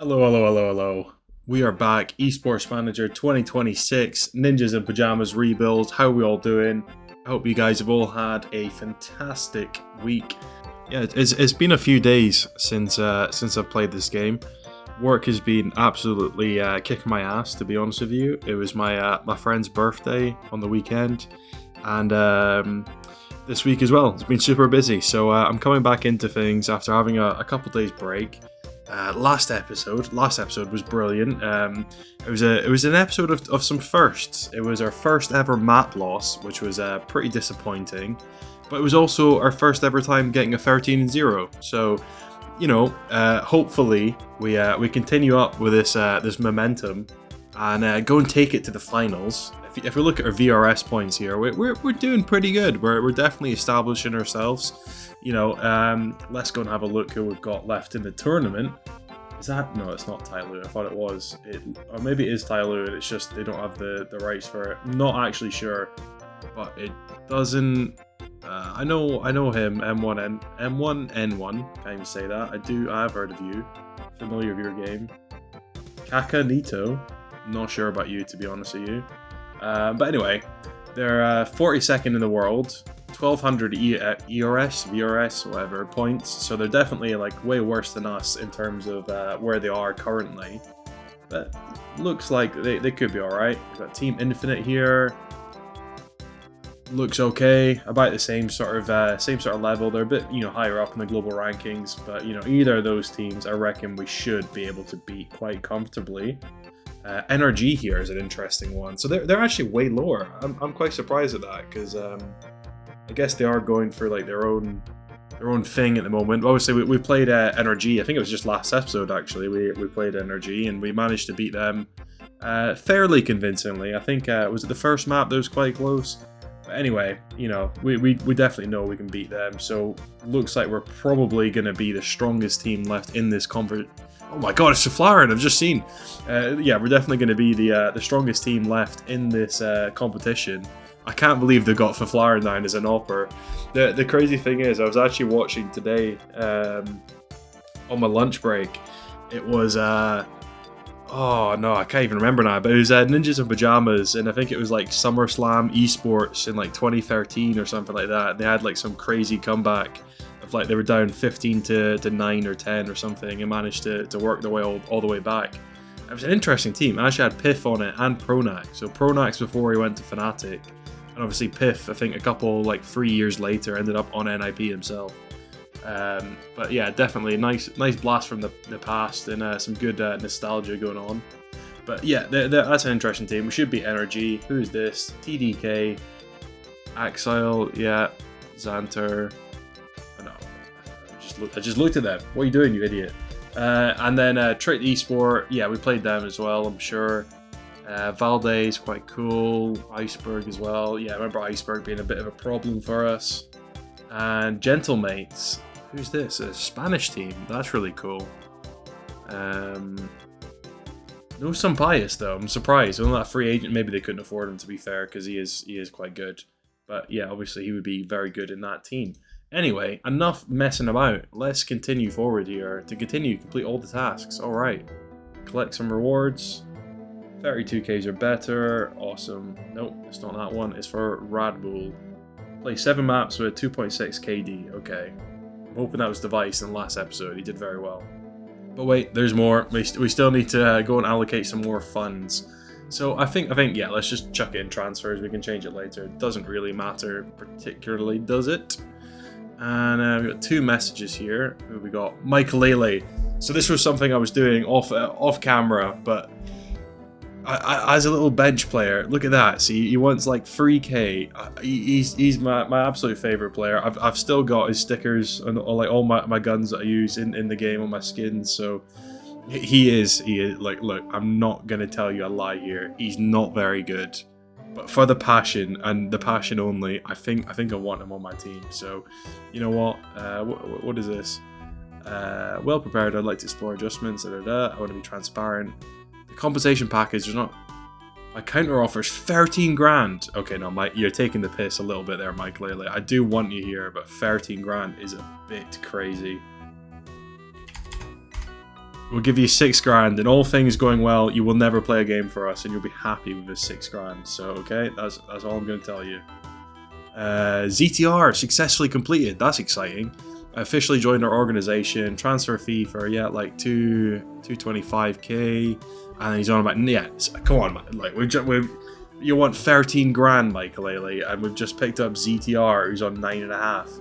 Hello, hello, hello, hello. We are back. Esports Manager 2026, Ninjas in Pajamas rebuild. How are we all doing? I hope you guys have all had a fantastic week. Yeah, it's been a few days since I've played this game. Work has been absolutely kicking my ass, to be honest with you. It was my friend's birthday on the weekend, and this week as well. It's been super busy, so I'm coming back into things after having a couple days break. Last episode was brilliant. It was an episode of some firsts. It was our first ever map loss, which was pretty disappointing, but it was also our first ever time getting a 13-0. So, hopefully we continue up with this momentum and go and take it to the finals. If we look at our VRS points here, we're doing pretty good. We're definitely establishing ourselves. Let's go and have a look who we've got left in the tournament. Is that? No, it's not Tyloo. I thought it was. Or maybe it is Tyloo, and it's just they don't have the rights for it. I'm not actually sure, but it doesn't. I know him. M1N1. Can't even say that. I have heard of you. Familiar with your game. Kaka Nito. Not sure about you, to be honest with you. But anyway, they're 42nd in the world. 1200 ERS, VRS, whatever, points. So they're definitely like way worse than us in terms of where they are currently. But looks like they could be alright. We've got Team Infinite here. Looks okay. About the same sort of level. They're a bit higher up in the global rankings. But either of those teams, I reckon we should be able to beat quite comfortably. NRG here is an interesting one. So they're actually way lower. I'm quite surprised at that because. I guess they are going for like their own thing at the moment. Obviously, we played NRG. I think it was just last episode actually. We played NRG and we managed to beat them fairly convincingly. I think was it the first map that was quite close. But anyway, we definitely know we can beat them. So looks like we're probably going to be the strongest team left in this conference. Oh my god, it's Saflarin, I've just seen. Yeah, we're definitely going to be the strongest team left in this competition. I can't believe they got Faflarin down as an offer. The crazy thing is, I was actually watching today on my lunch break. It was, oh no, I can't even remember now, but it was Ninjas in Pajamas, and I think it was like SummerSlam Esports in like 2013 or something like that. They had like some crazy comeback of like they were down 15 to 9 or 10 or something and managed to work their way all the way back. It was an interesting team. I actually had Piff on it and Pronax. So Pronax before he went to Fnatic. And obviously Piff, I think a couple, like 3 years later, ended up on NIP himself. But yeah, definitely a nice blast from the past and some good nostalgia going on. But yeah, that's an interesting team. We should beat NRG. Who's this? TDK. Axile, yeah. Xanter. Oh, no. I just looked at them. What are you doing, you idiot? And then Trait Esport, yeah, we played them as well, I'm sure. Valdez, quite cool. Iceberg as well. Yeah, I remember Iceberg being a bit of a problem for us. And Gentlemates. Who's this? A Spanish team. That's really cool. No Sampayas though. I'm surprised. Only that free agent. Maybe they couldn't afford him, to be fair, because he is quite good. But yeah, obviously he would be very good in that team. Anyway, enough messing about. Let's continue forward here to complete all the tasks. All right. Collect some rewards. 32Ks or better. Awesome. Nope, it's not that one. It's for Rad Bull. Play 7 maps with 2.6 KD. Okay. I'm hoping that was Device in the last episode. He did very well. But wait, there's more. We still need to go and allocate some more funds. So I think yeah, let's just chuck it in transfers. We can change it later. It doesn't really matter particularly, does it? And we've got 2 messages here. Who we got? Michael Lele. So this was something I was doing off camera, but as a little bench player, look at that. See, he wants like 3K. He's my absolute favorite player. I've still got his stickers and like all my guns that I use in the game on my skins. So he is like, look, I'm not gonna tell you a lie here. He's not very good, but for the passion and the passion only, I think I want him on my team. So you know what? What is this? Well prepared. I'd like to explore adjustments. I want to be transparent. The compensation package is not. My counter offers 13 grand. Okay, no, Mike, you're taking the piss a little bit there, Mike Lele. I do want you here, but 13 grand is a bit crazy. We'll give you 6 grand, and all things going well, you will never play a game for us, and you'll be happy with this 6 grand. So, okay, that's all I'm going to tell you. ZTR successfully completed. That's exciting. Officially joined our organization. Transfer fee for like 225k, and he's on about come on, man. Like you want 13 grand, Michael, and we've just picked up ZTR, who's on 9.5.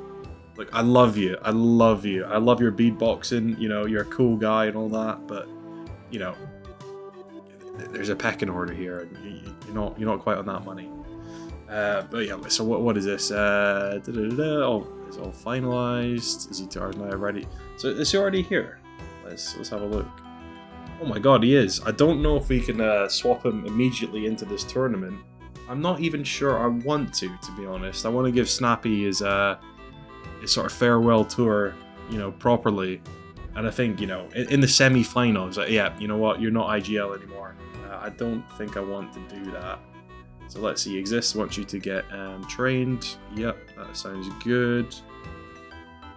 Look, I love you. I love you. I love your beatboxing. You know, you're a cool guy and all that, but you know, there's a pecking order here, and you're not quite on that money. But yeah, so what is this? Oh, it's all finalized. ZTR is now ready. So is he already here? Let's have a look. Oh my god, he is. I don't know if we can swap him immediately into this tournament. I'm not even sure I want to be honest. I want to give Snappi his sort of farewell tour, you know, properly. And I think, you know, in the semi-finals, yeah, you know what, you're not IGL anymore. I don't think I want to do that. So let's see, exists wants you to get trained. Yep, that sounds good.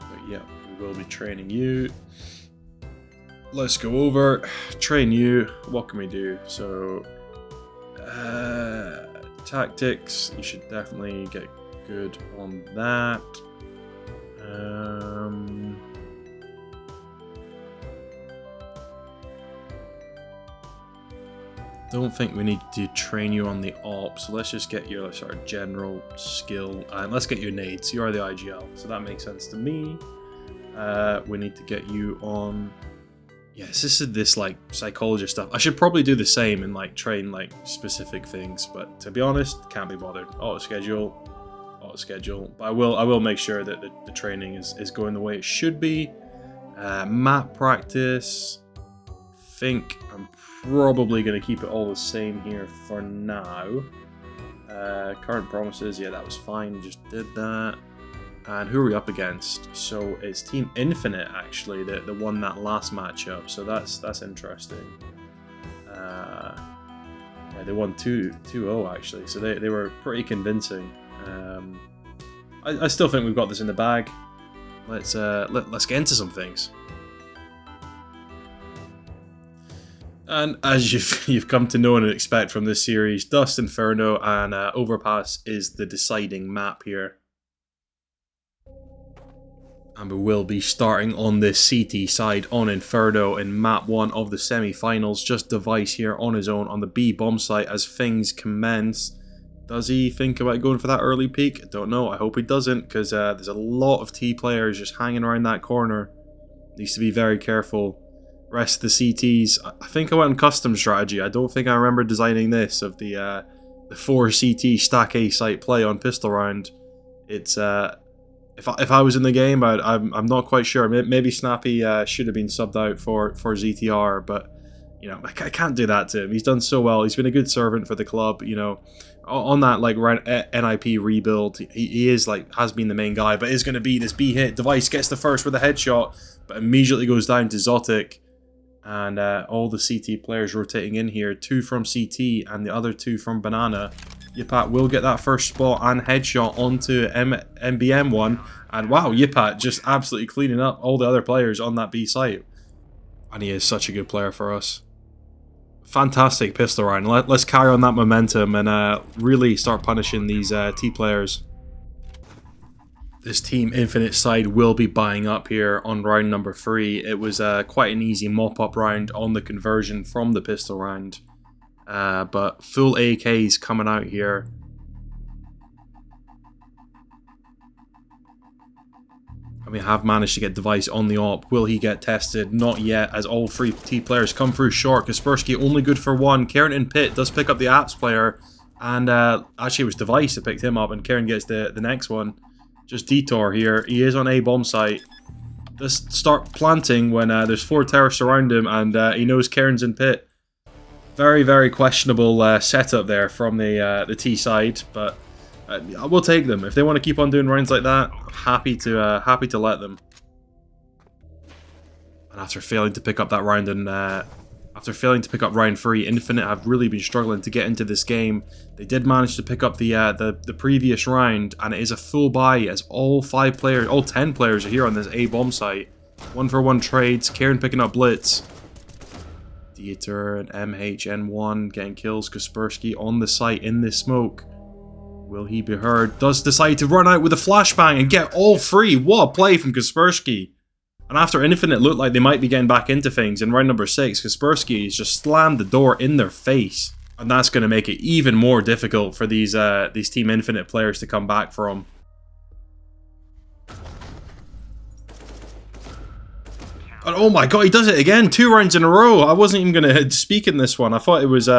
But yeah, we will be training you. Let's go over, train you. What can we do? So, tactics, you should definitely get good on that. Don't think we need to train you on the ops, so let's just get your sort of general skill, and let's get your nades. You are the IGL, so that makes sense to me. We need to get you on, yes, this is this like psychologist stuff. I should probably do the same and like train like specific things, but to be honest, can't be bothered. Auto schedule, but I will make sure that the training is going the way it should be. Map practice, think I'm probably going to keep it all the same here for now. Current promises, yeah, that was fine, just did that. And who are we up against? So it's Team Infinite actually that won that last matchup, so that's interesting. Yeah, they won 2-0 actually, so they were pretty convincing. I still think we've got this in the bag. Let's get into some things. And as you've come to know and expect from this series, Dust, Inferno, and Overpass is the deciding map here. And we will be starting on this CT side on Inferno in map 1 of the semi-finals. Just Device here on his own on the B bomb site as things commence. Does he think about going for that early peak? I don't know. I hope he doesn't, because there's a lot of T players just hanging around that corner. Needs to be very careful. Rest of the CTs, I think I went on custom strategy. I don't think I remember designing this of the 4 CT stack A site play on pistol round. It's if I was in the game, I'm not quite sure. Maybe Snappi should have been subbed out for ZTR, but you know, I can't do that to him. He's done so well. He's been a good servant for the club. You know, on that like NIP rebuild, he is like has been the main guy, but is going to be this B hit. Device gets the first with a headshot, but immediately goes down to Zotic. And all the CT players rotating in here. 2 from CT and the other 2 from Banana. Yipat will get that first spot and headshot onto MBM1. And wow, Yipat just absolutely cleaning up all the other players on that B site. And he is such a good player for us. Fantastic pistol round. Let's carry on that momentum and really start punishing these T players. This Team Infinite side will be buying up here on round number 3. It was quite an easy mop-up round on the conversion from the pistol round. But full AKs coming out here. And we have managed to get Device on the op. Will he get tested? Not yet, as all 3 T players come through short. Kaspersky only good for 1. Karen and Pitt does pick up the apps player. And actually it was Device that picked him up, and Karen gets the next one. Just Detour here. He is on A bomb site. Just start planting when there's 4 terrorists around him, and he knows Karen's in pit. Very, very questionable setup there from the T side, but we'll take them. If they want to keep on doing rounds like that, I'm happy to let them. And after failing to pick up that round and after failing to pick up round 3, Infinite have really been struggling to get into this game. They did manage to pick up the previous round, and it is a full buy as all 10 players are here on this A bomb site. 1-for-1 trades, Karen picking up Blitz. Dieter and MHN1 getting kills. Kaspersky on the site in this smoke. Will he be heard? Does decide to run out with a flashbang and get all three. What a play from Kaspersky. And after Infinite looked like they might be getting back into things, in round number 6, Kaspersky has just slammed the door in their face. And that's going to make it even more difficult for these Team Infinite players to come back from. And oh my god, he does it again! 2 rounds in a row! I wasn't even going to speak in this one. I thought it was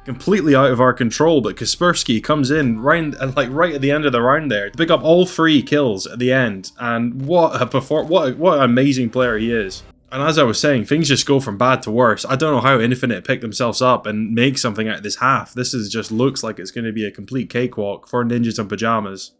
completely out of our control, but Kaspersky comes in right at the end of the round there to pick up all 3 kills at the end. And what an amazing player he is. And as I was saying, things just go from bad to worse. I don't know how Infinite picked themselves up and make something out of this half. This is just looks like it's going to be a complete cakewalk for Ninjas in Pajamas.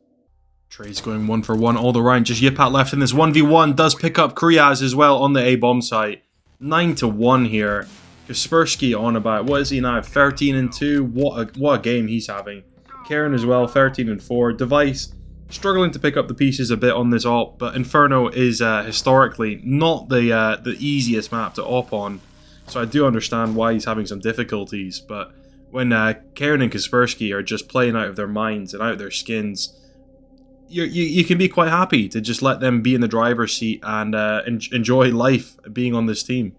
Trey's going 1 for 1 all the round. Just Yipat left in this 1v1. Does pick up Kriyaz as well on the A-bomb site. 9 to 1 here. Kaspersky on about, what is he now? 13 and 2. What a game he's having. Karen as well, 13 and 4. Device struggling to pick up the pieces a bit on this op, but Inferno is historically not the easiest map to op on. So I do understand why he's having some difficulties. But when Karen and Kaspersky are just playing out of their minds and out of their skins, you can be quite happy to just let them be in the driver's seat and enjoy life being on this team.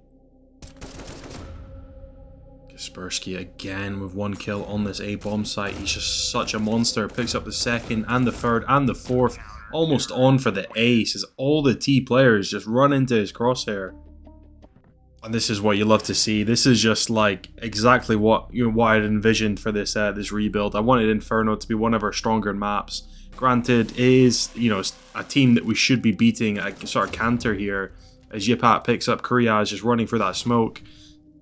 Kaspersky again with 1 kill on this A-bomb site. He's just such a monster. Picks up the 2nd and the 3rd and the 4th. Almost on for the ace as all the T players just run into his crosshair. And this is what you love to see. This is just like exactly what I'd envisioned for this this rebuild. I wanted Inferno to be one of our stronger maps. Granted, it is a team that we should be beating a sort of canter here, as Yipat picks up Kriyaz just running through that smoke.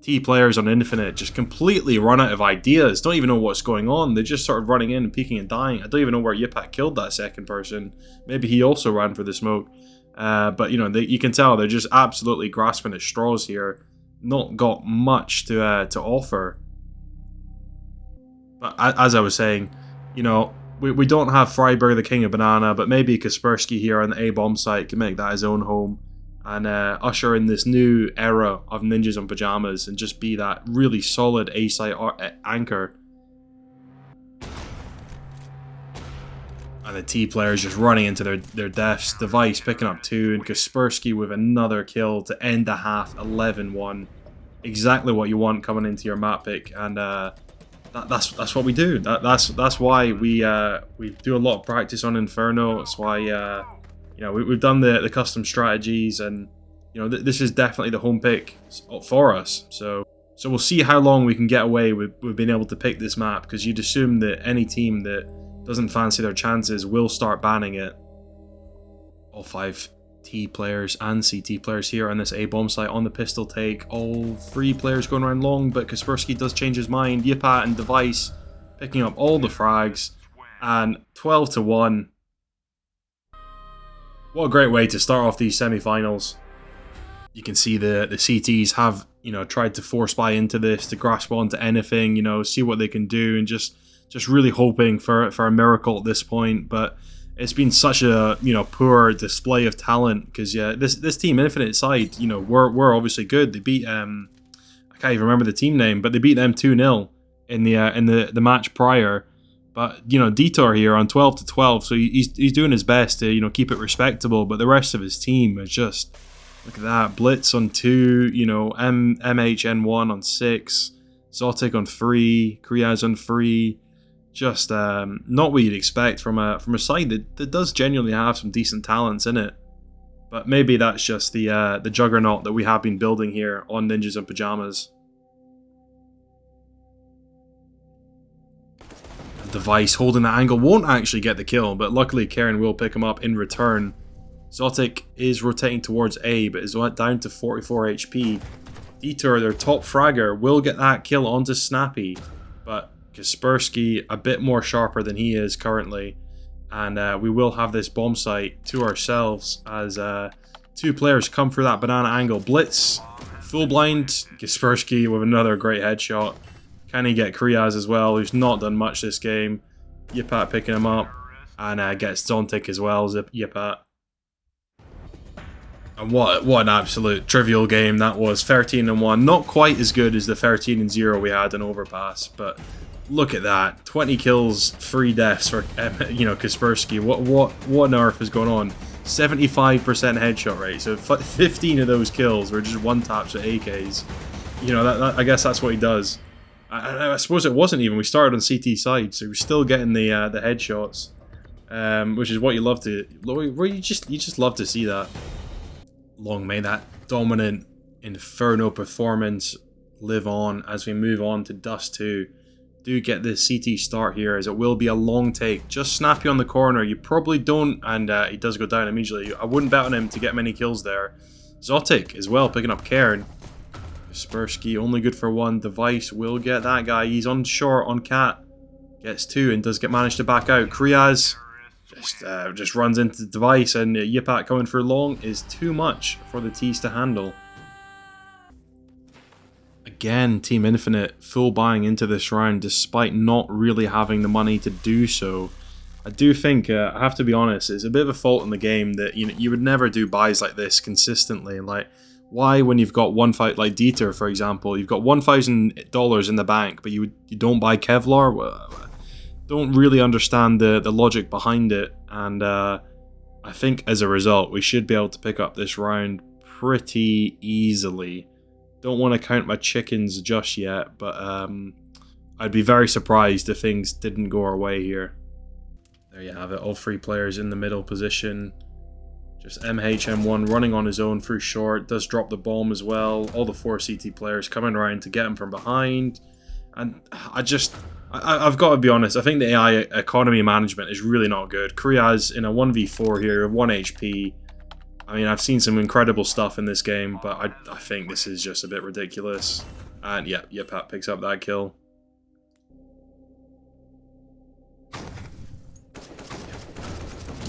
T players on Infinite just completely run out of ideas, don't even know what's going on. They're just sort of running in and peeking and dying. I don't even know where Yipat killed that 2nd person. Maybe he also ran for the smoke. But you can tell they're just absolutely grasping at straws here. Not got much to offer. But as I was saying, we don't have Freiburg, the King of Banana, but maybe Kaspersky here on the A-bomb site can make that his own home and usher in this new era of Ninjas in Pajamas and just be that really solid A-site anchor. And the T players just running into their deaths. Device picking up 2 and Kaspersky with another kill to end the half 11-1. Exactly what you want coming into your map pick, and that's what we do. That's why we do a lot of practice on Inferno. That's why we've done the custom strategies, and this is definitely the home pick for us. So we'll see how long we can get away with being able to pick this map, because you'd assume that any team that doesn't fancy their chances will start banning it. All 5 T players and CT players here on this A-bomb site on the pistol take. All 3 players going around long, but Kaspersky does change his mind. Yipat and Device picking up all the frags, and 12 to 1. What a great way to start off these semi-finals. You can see the CTs have tried to force buy into this, to grasp onto anything, see what they can do, and just really hoping for a miracle at this point. But it's been such a poor display of talent, because this Team Infinite side we're obviously good. They beat I can't even remember the team name, but they beat them 2-0 in the match prior. But Dieter here on 12 to 12, so he's doing his best to keep it respectable. But the rest of his team is just, look at that, Blitz on 2, MHN1 on 6, Zotic on 3, Kriyaz on 3. Just not what you'd expect from a side that does genuinely have some decent talents in it. But maybe that's just the juggernaut that we have been building here on Ninjas in Pajamas. Device holding that angle won't actually get the kill, but luckily Karen will pick him up in return. Zotic is rotating towards A, but is down to 44 HP. Dieter, their top fragger, will get that kill onto Snappi, but Kaspersky a bit more sharper than he is currently, and we will have this bomb site to ourselves as 2 players come through that banana angle. Blitz, full blind, Kaspersky with another great headshot. Can he get Kriyaz as well, who's not done much this game? Yipat picking him up, and gets Zontic as well as Yipat. And what an absolute trivial game that was. 13-1. Not quite as good as the 13-0 we had in Overpass, but look at that. 20 kills, 3 deaths for Kaspersky. What on earth is going on? 75% headshot rate. So 15 of those kills were just one taps with AKs. You know, I guess that's what he does. I suppose it wasn't even. We started on CT side, so we're still getting the headshots, which is what you love to. You just love to see that. Long may that dominant Inferno performance live on as we move on to Dust 2. Do get this CT start here, as it will be a long take. Just Snappi on the corner. You probably don't, and he does go down immediately. I wouldn't bet on him to get many kills there. Zotic as well, picking up Cairn. Kaspersky only good for 1. Device will get that guy. He's on short on Cat. Gets 2 and does manage to back out. Kriaz just runs into the Device, and Yipat coming for long is too much for the T's to handle. Again, Team Infinite full buying into this round despite not really having the money to do so. I do think, I have to be honest, it's a bit of a fault in the game that you would never do buys like this consistently. Like, why, when you've got one fight like Dieter, for example, you've got $1,000 in the bank, but you don't buy Kevlar? Well, don't really understand the logic behind it, and I think as a result we should be able to pick up this round pretty easily. Don't want to count my chickens just yet, but I'd be very surprised if things didn't go our way here. There you have it, all 3 players in the middle position. Just MHM1 running on his own through short, does drop the bomb as well. All the 4 CT players coming around to get him from behind, and I've got to be honest, I think the AI economy management is really not good. Kriaz in a 1v4 here, 1 HP. I mean, I've seen some incredible stuff in this game, but I think this is just a bit ridiculous. And yeah, Yipat picks up that kill.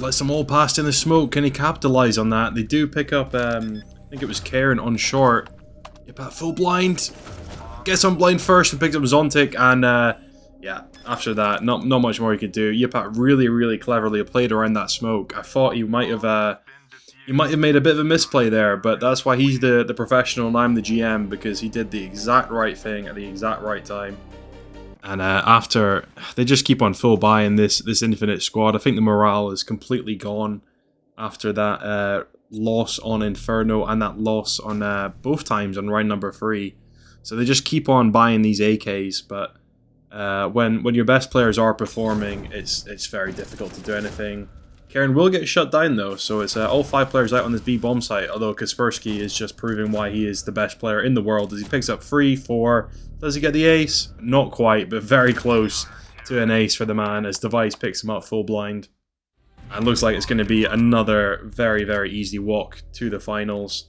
Lets them all past in the smoke. Can he capitalize on that? They do pick up, I think it was Cairn on short. Yipat full blind. Gets on blind first and picks up Zontic, and yeah, after that, not much more he could do. Yipat really cleverly played around that smoke. I thought he might have made a bit of a misplay there, but that's why he's the professional and I'm the GM, because he did the exact right thing at the exact right time. And after, they just keep on full buying this Infinite squad. I think the morale is completely gone after that loss on Inferno and that loss on both times on round number 3. So they just keep on buying these AKs, but when your best players are performing, it's very difficult to do anything. Cairn will get shut down though, so it's all 5 players out on this B bomb site, although Kaspersky is just proving why he is the best player in the world as he picks up 3, 4. Does he get the ace? Not quite, but very close to an ace for the man as Device picks him up full blind. And looks like it's going to be another very easy walk to the finals.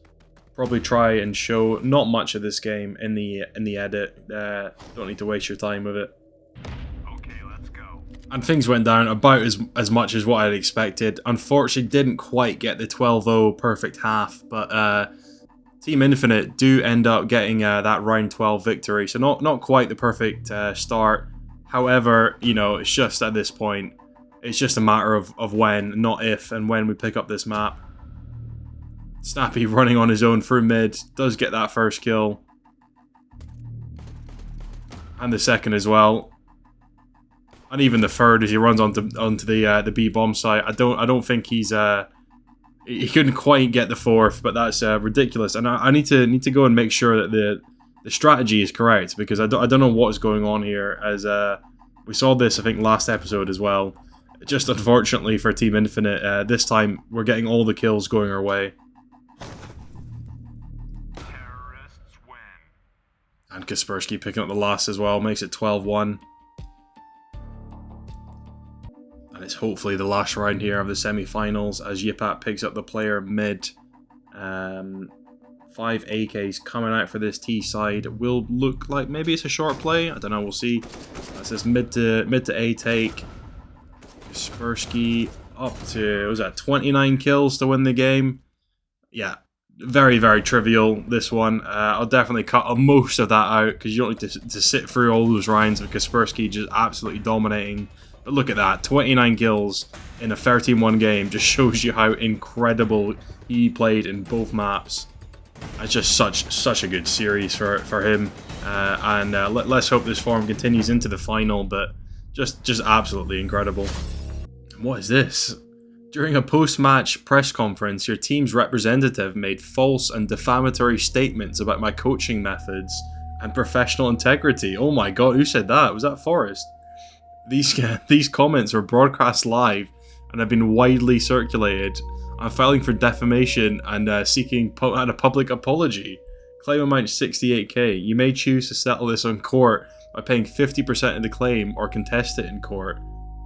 Probably try and show not much of this game in the edit. Don't need to waste your time with it. Okay, let's go. And things went down about as much as what I'd expected. Unfortunately, didn't quite get the 12-0 perfect half, but Team Infinite do end up getting that round 12 victory. So not quite the perfect start. However, you know, it's just at this point, it's just a matter of when, not if, and when we pick up this map. Snappi running on his own through mid, does get that first kill. And the second as well. And even the third as he runs onto the B bomb site. I don't think he couldn't quite get the fourth, but that's ridiculous. And I need to go and make sure that the strategy is correct, because I don't know what is going on here, as we saw this I think last episode as well. Just unfortunately for Team Infinite, this time we're getting all the kills going our way. And Kaspersky picking up the last as well, makes it 12-1. And it's hopefully the last round here of the semi-finals as Yipat picks up the player mid. 5 AKs coming out for this T side. Will look like maybe it's a short play. I don't know, we'll see. That's this mid to A take. Kaspersky up to, was that 29 kills to win the game? Yeah. Very trivial, this one. I'll definitely cut most of that out, because you don't need to sit through all those rounds of Kaspersky just absolutely dominating But look at that, 29 kills in a 13-1 game just shows you how incredible he played in both maps. It's just such a good series for him, let's hope this form continues into the final. But just absolutely incredible. What is this? During a post-match press conference, your team's representative made false and defamatory statements about my coaching methods and professional integrity. Oh my god, who said that? Was that Forrest? These comments were broadcast live and have been widely circulated. I'm filing for defamation and seeking a public apology. Claim amount 68k. You may choose to settle this on court by paying 50% of the claim or contest it in court.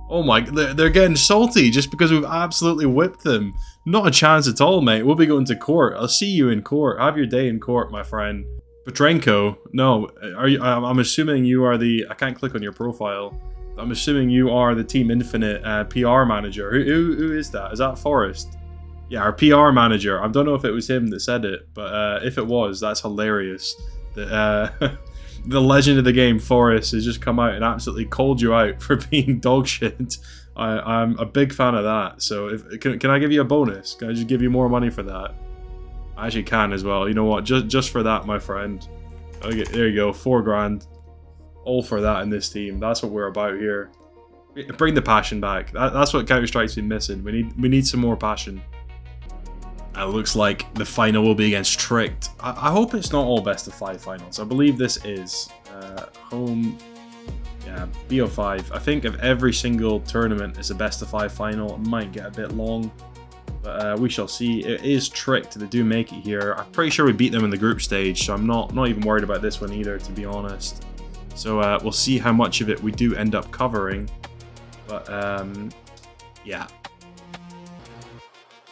Oh my, they're getting salty just because we've absolutely whipped them. Not a chance at all, mate. We'll be going to court. I'll see you in court. Have your day in court, my friend. Petrenko, no, are you? I'm assuming you are the. I can't click on your profile. I'm assuming you are the Team Infinite PR manager. Who is that? Is that Forrest? Yeah, our PR manager. I don't know if it was him that said it, but if it was, that's hilarious. That the legend of the game, Forrest, has just come out and absolutely called you out for being dog shit. I'm a big fan of that. So can I give you a bonus? Can I just give you more money for that? I actually can as well. You know what? Just for that, my friend. Okay, there you go. 4 grand. All for that in this team. That's what we're about here. Bring the passion back. That's what Counter-Strike's been missing. We need some more passion. It looks like the final will be against Tricked. I hope it's not all best of 5 finals. I believe this is home. Yeah, BO5. I think if every single tournament is a best of 5 final, it might get a bit long. But we shall see. It is Tricked that do make it here. I'm pretty sure we beat them in the group stage, so I'm not even worried about this one either, to be honest. So we'll see how much of it we do end up covering. But yeah.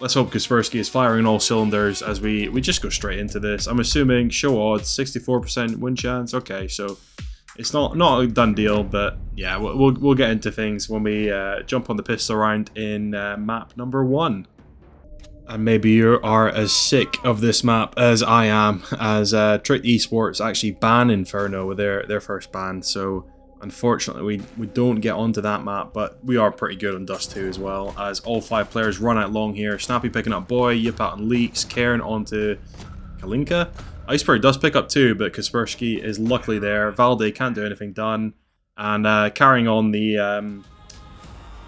Let's hope Kaspersky is firing all cylinders as we just go straight into this. I'm assuming show odds, 64% win chance. Okay, so it's not a done deal, but yeah, we'll get into things when we jump on the pistol round in map number 1. And maybe you are as sick of this map as I am, as Tricked Esports actually ban Inferno with their first ban. So unfortunately, we don't get onto that map, but we are pretty good on Dust 2 as well, as all 5 players run out long here. Snappi picking up Boy, Yipat on Leaks, Karen onto Kalinka. Iceberg does pick up 2, but Kaspersky is luckily there. Valde can't do anything done. And carrying on the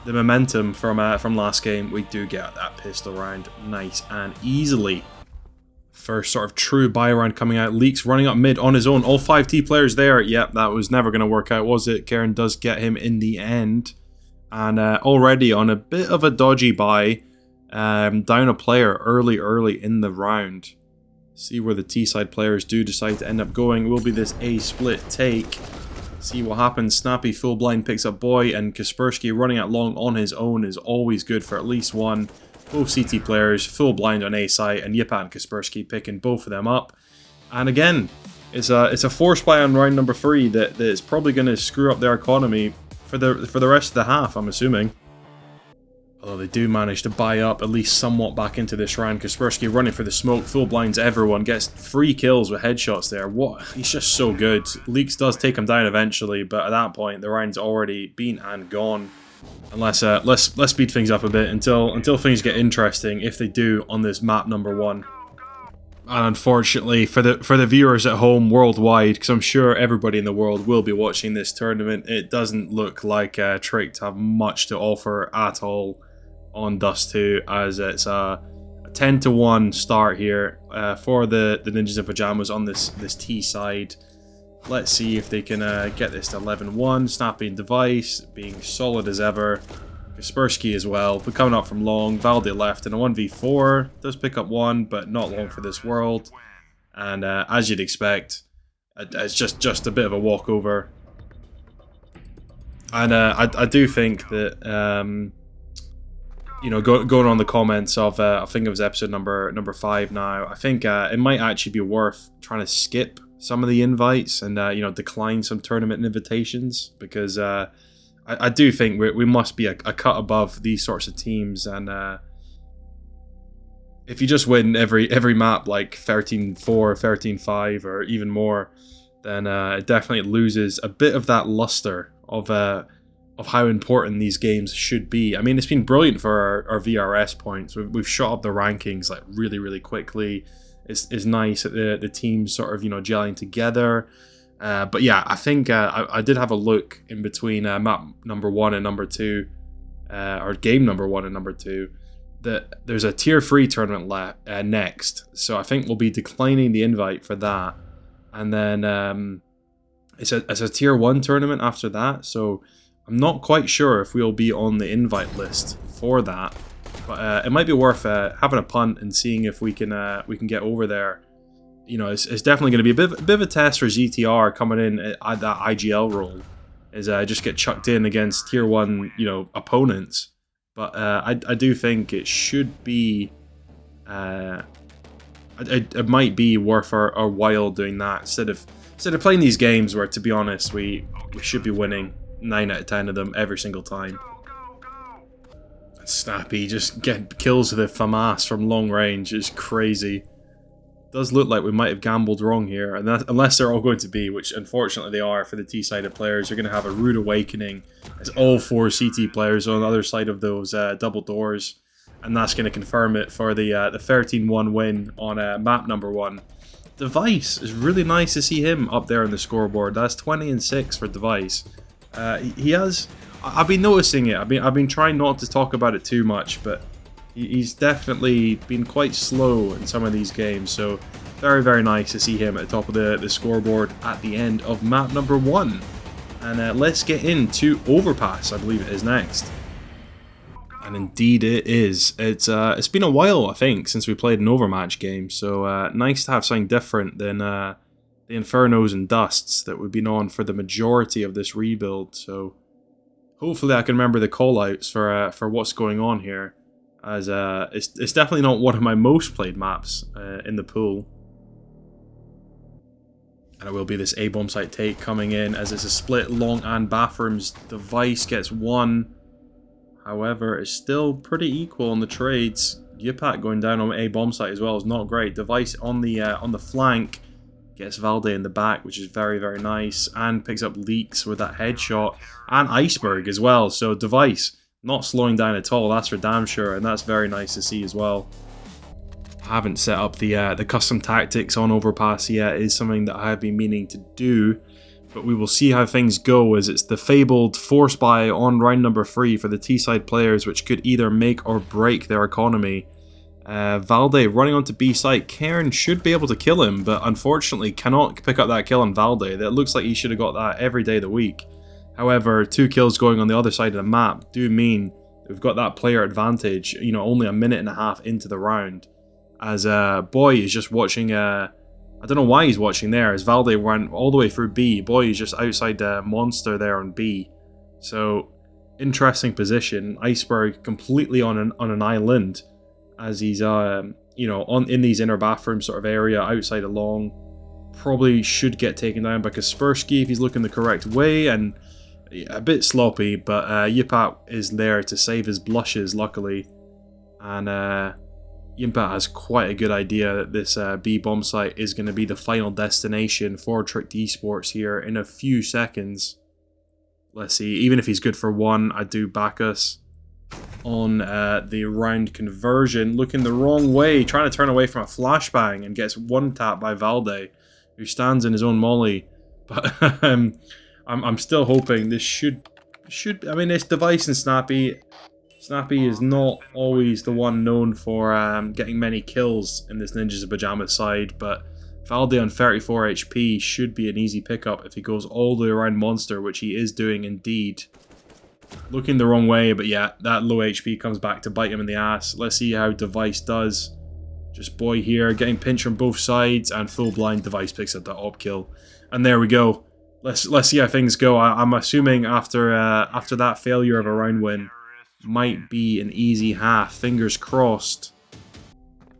momentum from last game, we do get that pistol round nice and easily. First sort of true buy round coming out. Leaks running up mid on his own. All 5 T players there. Yep, that was never going to work out, was it? Karen does get him in the end. And already on a bit of a dodgy buy, down a player early in the round. See where the T side players do decide to end up going. It will be this A split take. See what happens. Snappi full blind picks up Boy, and Kaspersky running out long on his own is always good for at least one. Both CT players full blind on A side, and Yipat and Kaspersky picking both of them up. And again, it's a force buy on round number 3 that is probably going to screw up their economy for the rest of the half, I'm assuming. Although they do manage to buy up at least somewhat back into this round. Kaspersky running for the smoke, full blinds everyone, gets 3 kills with headshots there. What? He's just so good. Leaks does take him down eventually, but at that point the round's already been and gone. And let's speed things up a bit until things get interesting, if they do, on this map number 1. And unfortunately for the viewers at home worldwide, because I'm sure everybody in the world will be watching this tournament, it doesn't look like Tricked have much to offer at all on Dust 2, as it's a 10-1 start here for the Ninjas in Pajamas on this T side. Let's see if they can get this to 11-1. Snappi and Device being solid as ever. Kaspersky as well, but coming up from long. Valde left in a 1v4. Does pick up 1, but not long for this world. And as you'd expect, it's just a bit of a walkover. And I do think that you know, going on the comments of I think it was episode number 5 now. I think it might actually be worth trying to skip some of the invites and you know, decline some tournament invitations, because I do think we must be a cut above these sorts of teams. And if you just win every map like 13-4, 13-5, or even more, then it definitely loses a bit of that luster of of how important these games should be. I mean, it's been brilliant for our VRS points. We've shot up the rankings like really, really quickly. It's nice that the teams sort of, gelling together. But yeah, I think I did have a look in between map number 1 and number 2, or game number 1 and number 2, that there's a tier 3 tournament next. So I think we'll be declining the invite for that. And then it's a tier 1 tournament after that. So I'm not quite sure if we'll be on the invite list for that. But it might be worth having a punt and seeing if we can get over there. It's definitely going to be a bit of a test for ZTR coming in at that IGL role. Is just get chucked in against tier 1, opponents. But I do think it should be. It might be worth our while doing that instead of playing these games where, to be honest, we should be winning 9 out of 10 of them every single time. Snappi just getting kills with the FAMAS from long range is crazy. Does look like we might have gambled wrong here, and unless they're all going to be, which unfortunately they are for the T-sided players. They're going to have a rude awakening as all 4 CT players are on the other side of those double doors, and that's going to confirm it for the 13-1 win on map number 1. Device is really nice to see him up there on the scoreboard. That's 20-6 for Device. He has. I've been noticing it. I've been trying not to talk about it too much, but he's definitely been quite slow in some of these games. So very, very nice to see him at the top of the scoreboard at the end of map number 1. And let's get into Overpass. I believe it is next. And indeed it is. It's been a while, I think, since we played an Overmatch game. So nice to have something different than the Infernos and Dusts that we've been on for the majority of this rebuild. So hopefully I can remember the callouts for what's going on here, as it's definitely not one of my most played maps in the pool. And it will be this A bomb site take coming in as it's a split long and bathrooms. Device gets 1. However, it's still pretty equal on the trades. Yupat going down on A bomb site as well is not great. Device on the flank gets Valde in the back, which is very, very nice, and picks up leaks with that headshot, and Iceberg as well. So Device not slowing down at all, that's for damn sure, and that's very nice to see as well. I haven't set up the custom tactics on Overpass yet. It is something that I have been meaning to do, but we will see how things go, as it's the fabled force buy on round number 3 for the T-side players, which could either make or break their economy. Valde running onto B site. Cairn should be able to kill him, but unfortunately cannot pick up that kill on Valde. That looks like he should have got that every day of the week. However, 2 kills going on the other side of the map do mean we've got that player advantage, only a minute and a half into the round. As Boy is just watching, I don't know why he's watching there, as Valde went all the way through B. Boy is just outside the Monster there on B. So, interesting position. Iceberg completely on an island, as he's in these inner bathroom sort of area outside a long. Probably should get taken down by Kaspersky if he's looking the correct way, and a bit sloppy, but Yupat is there to save his blushes, luckily. And Yupat has quite a good idea that this B bomb site is going to be the final destination for Tricked Esports here in a few seconds. Let's see, even if he's good for 1, I do back us on the round conversion. Looking the wrong way, trying to turn away from a flashbang, and gets 1 tap by Valde, who stands in his own molly. But I'm still hoping this should. I mean, it's Device and Snappi. Snappi is not always the one known for getting many kills in this Ninjas of Pajamas side, but Valde on 34 HP should be an easy pickup if he goes all the way around Monster, which he is doing indeed. Looking the wrong way, but yeah, that low HP comes back to bite him in the ass. Let's see how Device does. Just Boy here, getting pinched from both sides, and full blind Device picks up that op kill. And there we go. Let's see how things go. I'm assuming after that failure of a round win, might be an easy half. Fingers crossed.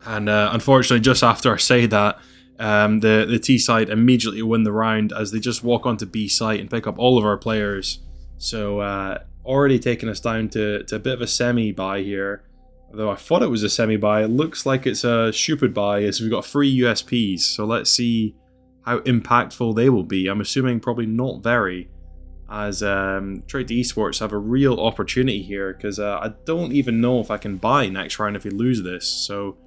And unfortunately, just after I say that, the T side immediately win the round as they just walk onto B site and pick up all of our players. So already taking us down to a bit of a semi-buy here. Although I thought it was a semi-buy, it looks like it's a stupid buy as we've got 3 USPs. So let's see how impactful they will be. I'm assuming probably not very. as Trade Esports have a real opportunity here, because I don't even know if I can buy next round if we lose this, so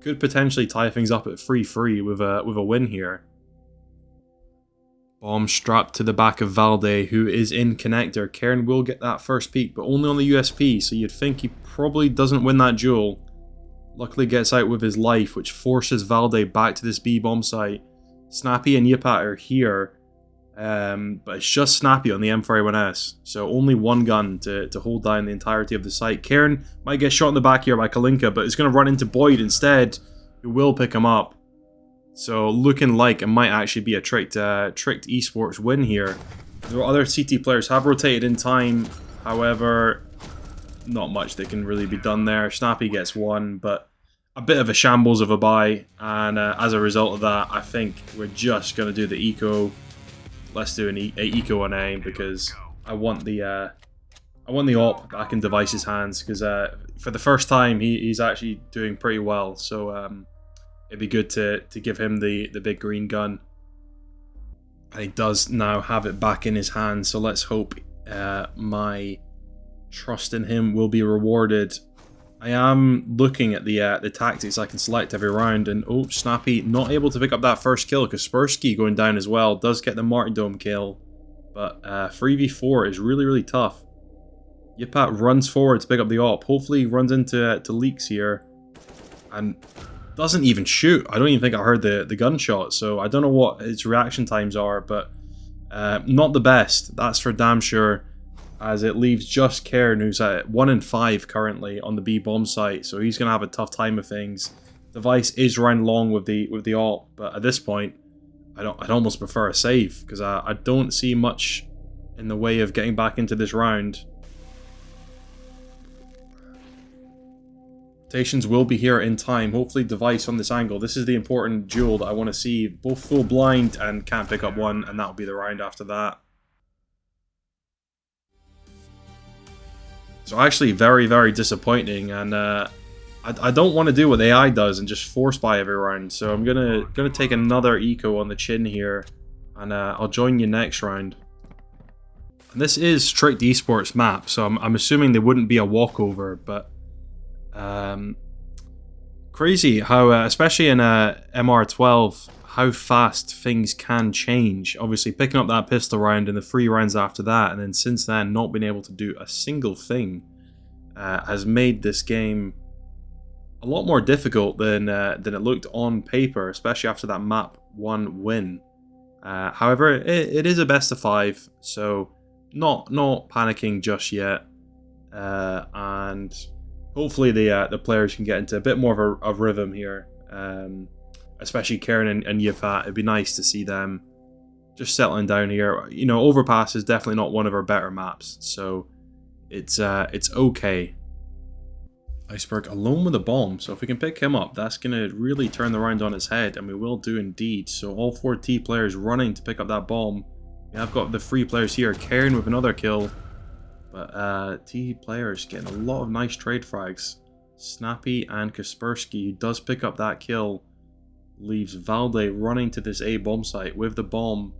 could potentially tie things up at 3-3 with a win here. Bomb strapped to the back of Valde, who is in connector. Karen will get that first peek, but only on the USP, so you'd think he probably doesn't win that duel. Luckily gets out with his life, which forces Valde back to this B bomb site. Snappi and Yipat are here, but it's just Snappi on the M41S, so only one gun to hold down the entirety of the site. Karen might get shot in the back here by Kalinka, but is going to run into Boyd instead, who will pick him up. So looking like it might actually be a tricked Esports win here. The other CT players have rotated in time, however, not much that can really be done there. Snappi gets one, but a bit of a shambles of a buy, and as a result of that, I think we're just going to do the eco. Let's do an eco on A, because I want the AWP back in Device's hands, because for the first time he's actually doing pretty well. So it'd be good to give him the big green gun. And he does now have it back in his hands, so let's hope my trust in him will be rewarded. I am looking at the tactics I can select every round, and oh, Snappi not able to pick up that first kill. Kaspersky going down as well, does get the martyrdom kill, but 3v4 is really tough. Yipat runs forward to pick up the AWP, hopefully runs into leaks here, and doesn't even shoot. I don't even think I heard the gunshot, so I don't know what its reaction times are, but not the best, that's for damn sure, as it leaves just Cairn, who's at 1 in 5 currently on the B bomb site, so he's going to have a tough time of things. Device is running long with the AWP, but at this point, I'd almost prefer a save, because I don't see much in the way of getting back into this round. Rotations will be here in time. Hopefully Device on this angle. This is the important duel that I want to see. Both full blind and can't pick up one, and that'll be the round after that. So actually very disappointing, and I don't want to do what AI does and just force buy every round. So I'm gonna take another eco on the chin here, and I'll join you next round. And this is Tricked Esports map, so I'm assuming there wouldn't be a walkover, but crazy how, especially in MR12, how fast things can change. Obviously picking up that pistol round in the 3 rounds after that, and then since then not being able to do a single thing, has made this game a lot more difficult than it looked on paper, especially after that map 1 win. However, it is a best of 5, so not panicking just yet, and hopefully the players can get into a bit more of a rhythm here, especially Karen and Yafat. It'd be nice to see them just settling down here. You know, Overpass is definitely not one of our better maps, so it's okay. Iceberg alone with a bomb, so if we can pick him up, that's going to really turn the round on its head, and we will do indeed. So all 4 T players running to pick up that bomb. We have got the 3 players here, Karen with another kill, but T players getting a lot of nice trade frags. Snappi and Kaspersky, who does pick up that kill, leaves Valde running to this A bomb site with the bomb.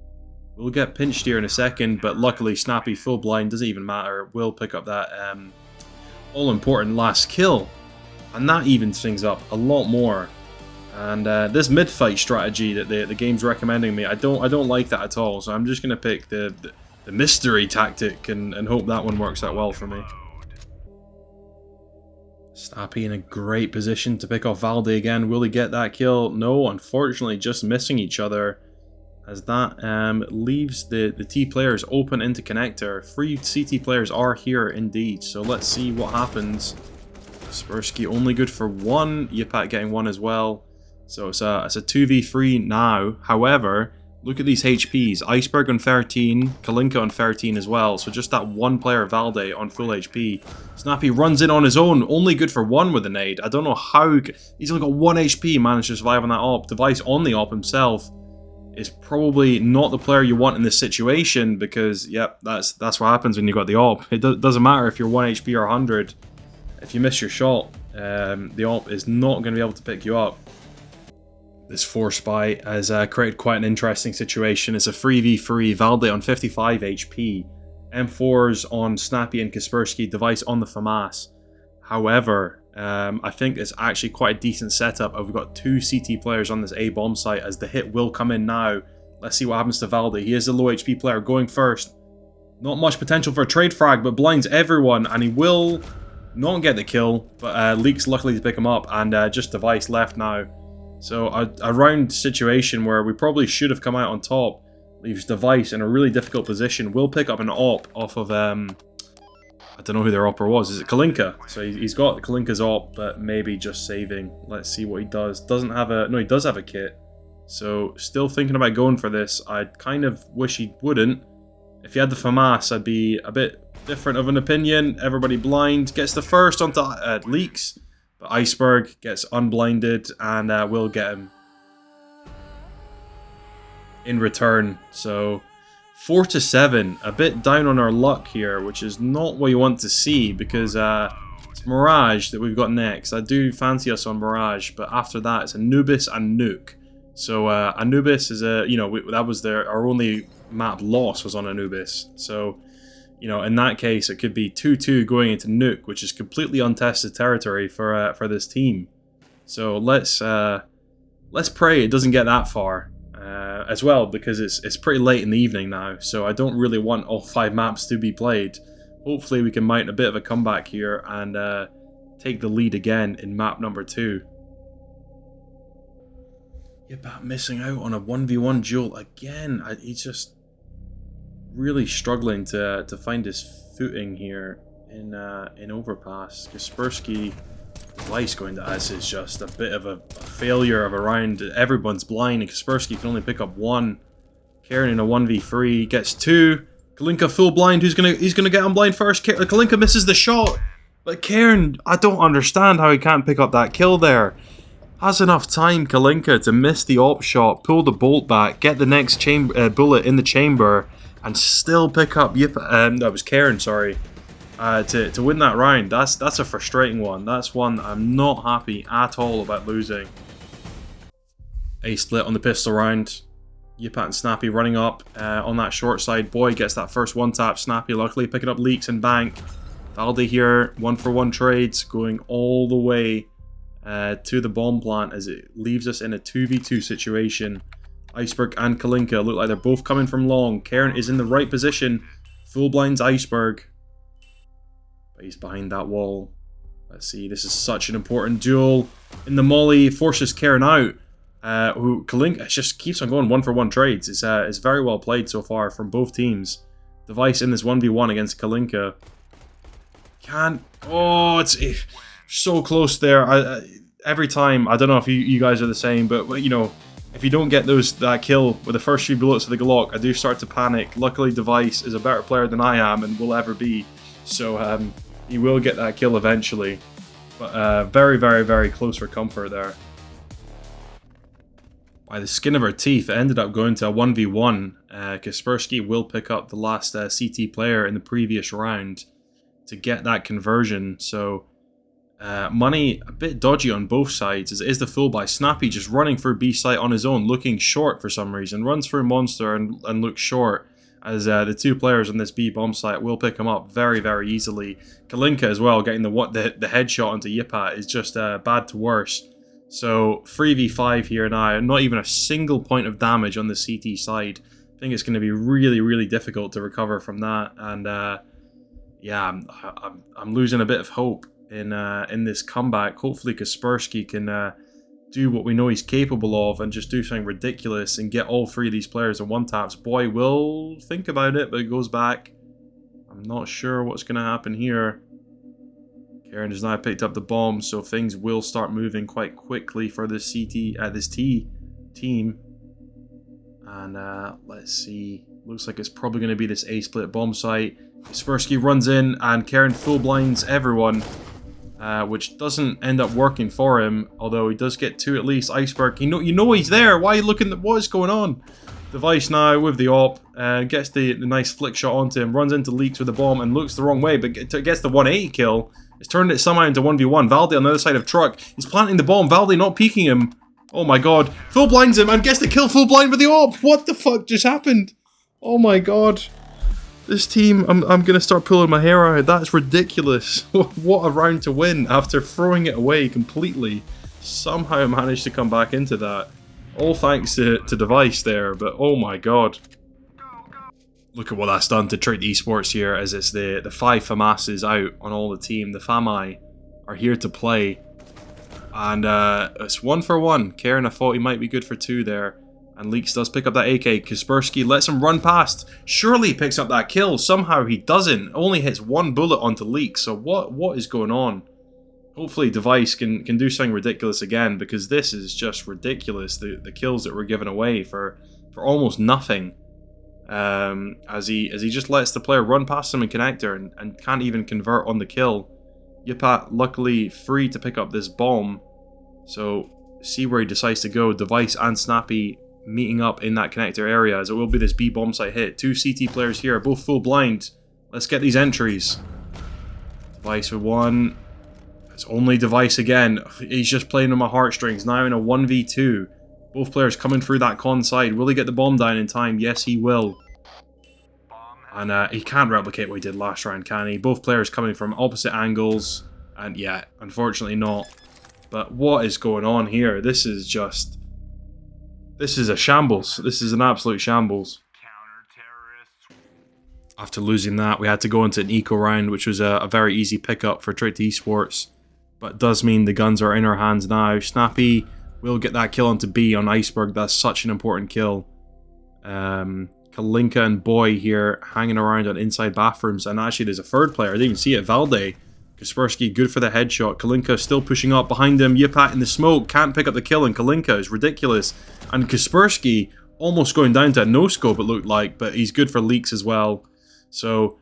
We'll get pinched here in a second, but luckily Snappi full blind, doesn't even matter, will pick up that all-important last kill, and that evens things up a lot more. And this mid-fight strategy that the game's recommending me, I don't like that at all, so I'm just going to pick the mystery tactic and hope that one works out well for me. Snappi in a great position to pick off Valde again. Will he get that kill? No, unfortunately just missing each other, as that leaves the T players open into connector. 3 CT players are here indeed, so let's see what happens. Kaspersky only good for 1, Yipat getting 1 as well, so it's a 2v3 now. However, look at these HPs, Iceberg on 13, Kalinka on 13 as well, so just that 1 player Valde on full HP. Snappi runs in on his own, only good for 1 with a nade. I don't know how, he's only got 1 HP, managed to survive on that AWP. Device on the AWP himself is probably not the player you want in this situation, because yep, that's what happens when you got the AWP. It doesn't matter if you're 1 HP or 100. If you miss your shot, the AWP is not going to be able to pick you up. This force buy has created quite an interesting situation. It's a 3v3, Valde on 55 HP, M4s on Snappi and Kaspersky, Device on the FAMAS. However, I think it's actually quite a decent setup. We've got 2 CT players on this A bomb site as the hit will come in now. Let's see what happens to Valde. He is a low HP player going first. Not much potential for a trade frag, but blinds everyone, and he will not get the kill, but Leaks luckily to pick him up, and just Device left now. So a round situation where we probably should have come out on top leaves Device in a really difficult position. Will pick up an op off of, I don't know who their opper was. Is it Kalinka? So he's got Kalinka's op, but maybe just saving. Let's see what he does. Doesn't have a... No, he does have a kit. So still thinking about going for this. I kind of wish he wouldn't. If he had the FAMAS, I'd be a bit different of an opinion. Everybody blind. Gets the first onto Leaks. But Iceberg gets unblinded and will get him in return. So 4-7, a bit down on our luck here, which is not what you want to see, because it's Mirage that we've got next. I do fancy us on Mirage, but after that it's Anubis and Nuke. So Anubis is a, you know, that was our only map loss was on Anubis. So, you know, in that case it could be 2-2 going into Nuke, which is completely untested territory for this team. So let's pray it doesn't get that far. As well, because it's pretty late in the evening now, so I don't really want all 5 maps to be played. Hopefully we can mount a bit of a comeback here and take the lead again in map number 2. Yipat missing out on a 1v1 duel again. He's just really struggling to find his footing here in Overpass. Kaspersky Device going to us is just a bit of a failure of a round. Everyone's blind and Kaspersky can only pick up 1. Karen in a 1v3 gets 2. Kalinka full blind. He's gonna get unblind first. Kalinka misses the shot, but Karen, I don't understand how he can't pick up that kill there. Has enough time, Kalinka, to miss the op shot, pull the bolt back, get the next bullet in the chamber, and still pick up that was Karen, sorry. To win that round. That's a frustrating one. That's one I'm not happy at all about losing. A split on the pistol round. Yipat and Snappi running up on that short side. Boy gets that first one tap. Snappi luckily picking up Leaks and Bank. Valde here, 1-for-1 trades, going all the way to the bomb plant as it leaves us in a 2v2 situation. Iceberg and Kalinka look like they're both coming from long. Karen is in the right position. Full blinds Iceberg. He's behind that wall. Let's see, this is such an important duel. In the molly, forces Karen out. Who Kalinka just keeps on going 1-for-1 trades. It's very well played so far from both teams. Device in this 1v1 against Kalinka. Can't. Oh, it's so close there. Every time, I don't know if you guys are the same, but you know, if you don't get that kill with the first 3 bullets of the Glock, I do start to panic. Luckily, Device is a better player than I am and will ever be. So he will get that kill eventually. But very, very, very close for comfort there. By the skin of our teeth, it ended up going to a 1v1. Kaspersky will pick up the last CT player in the previous round to get that conversion. So money a bit dodgy on both sides as it is the full buy. Snappi just running through B site on his own, looking short for some reason. Runs through Monster and looks short. As the 2 players on this B bomb site will pick him up very, very easily. Kalinka as well, getting the headshot onto Yipat is just bad to worse. So 3v5 here now, not even a single point of damage on the CT side. I think it's going to be really, really difficult to recover from that. And yeah, I'm losing a bit of hope in this comeback. Hopefully Kaspersky can do what we know he's capable of and just do something ridiculous and get all 3 of these players in 1-taps. Boy will think about it, but it goes back. I'm not sure what's going to happen here. Karen has now picked up the bomb, so things will start moving quite quickly for this this T team. And let's see. Looks like it's probably going to be this A-split bomb site. Kaspersky runs in and Karen full blinds everyone. Which doesn't end up working for him, although he does get 2 at least. Iceberg, you know he's there. Why are you looking at what is going on? Device now with the op, gets the nice flick shot onto him, runs into Leaks with the bomb and looks the wrong way, but gets the 180 kill. It's turned it somehow into 1v1. Valde on the other side of truck. He's planting the bomb. Valde not peeking him. Oh my god. Full blinds him and gets the kill full blind with the op. What the fuck just happened? Oh my god. This team, I'm going to start pulling my hair out. That's ridiculous. What a round to win after throwing it away completely. Somehow managed to come back into that. All thanks to Device there, but oh my god. Look at what that's done to Tricked Esports here, as it's the 5 FAMASs out on all the team. The FAMI are here to play. And it's 1 for 1. Karen, I thought he might be good for 2 there. And Leaks does pick up that AK. Kaspersky lets him run past. Surely he picks up that kill. Somehow he doesn't. Only hits 1 bullet onto Leaks. So what is going on? Hopefully Device can do something ridiculous again, because this is just ridiculous. The kills that were given away for almost nothing. As he just lets the player run past him in connector and can't even convert on the kill. Yipat luckily free to pick up this bomb. So see where he decides to go. Device and Snappi meeting up in that connector area, as it will be this B bomb site hit. 2 CT players here, both full blind. Let's get these entries. Device with 1. It's only Device again. He's just playing on my heartstrings. Now in a 1v2. Both players coming through that con side. Will he get the bomb down in time? Yes, he will. And he can't replicate what he did last round, can he? Both players coming from opposite angles. And yeah, unfortunately not. But what is going on here? This is just... This is a shambles. This is an absolute shambles. After losing that, we had to go into an eco round, which was a very easy pickup for Tricked Esports. But it does mean the guns are in our hands now. Snappi will get that kill onto B on Iceberg. That's such an important kill. Kalinka and Boy here hanging around on inside bathrooms. And actually there's a third player. I didn't even see it. Valde. Kaspersky good for the headshot. Kalinka still pushing up behind him. Yipat in the smoke. Can't pick up the kill, and Kalinka is ridiculous. And Kaspersky almost going down to a no-scope, it looked like. But he's good for Leaks as well. So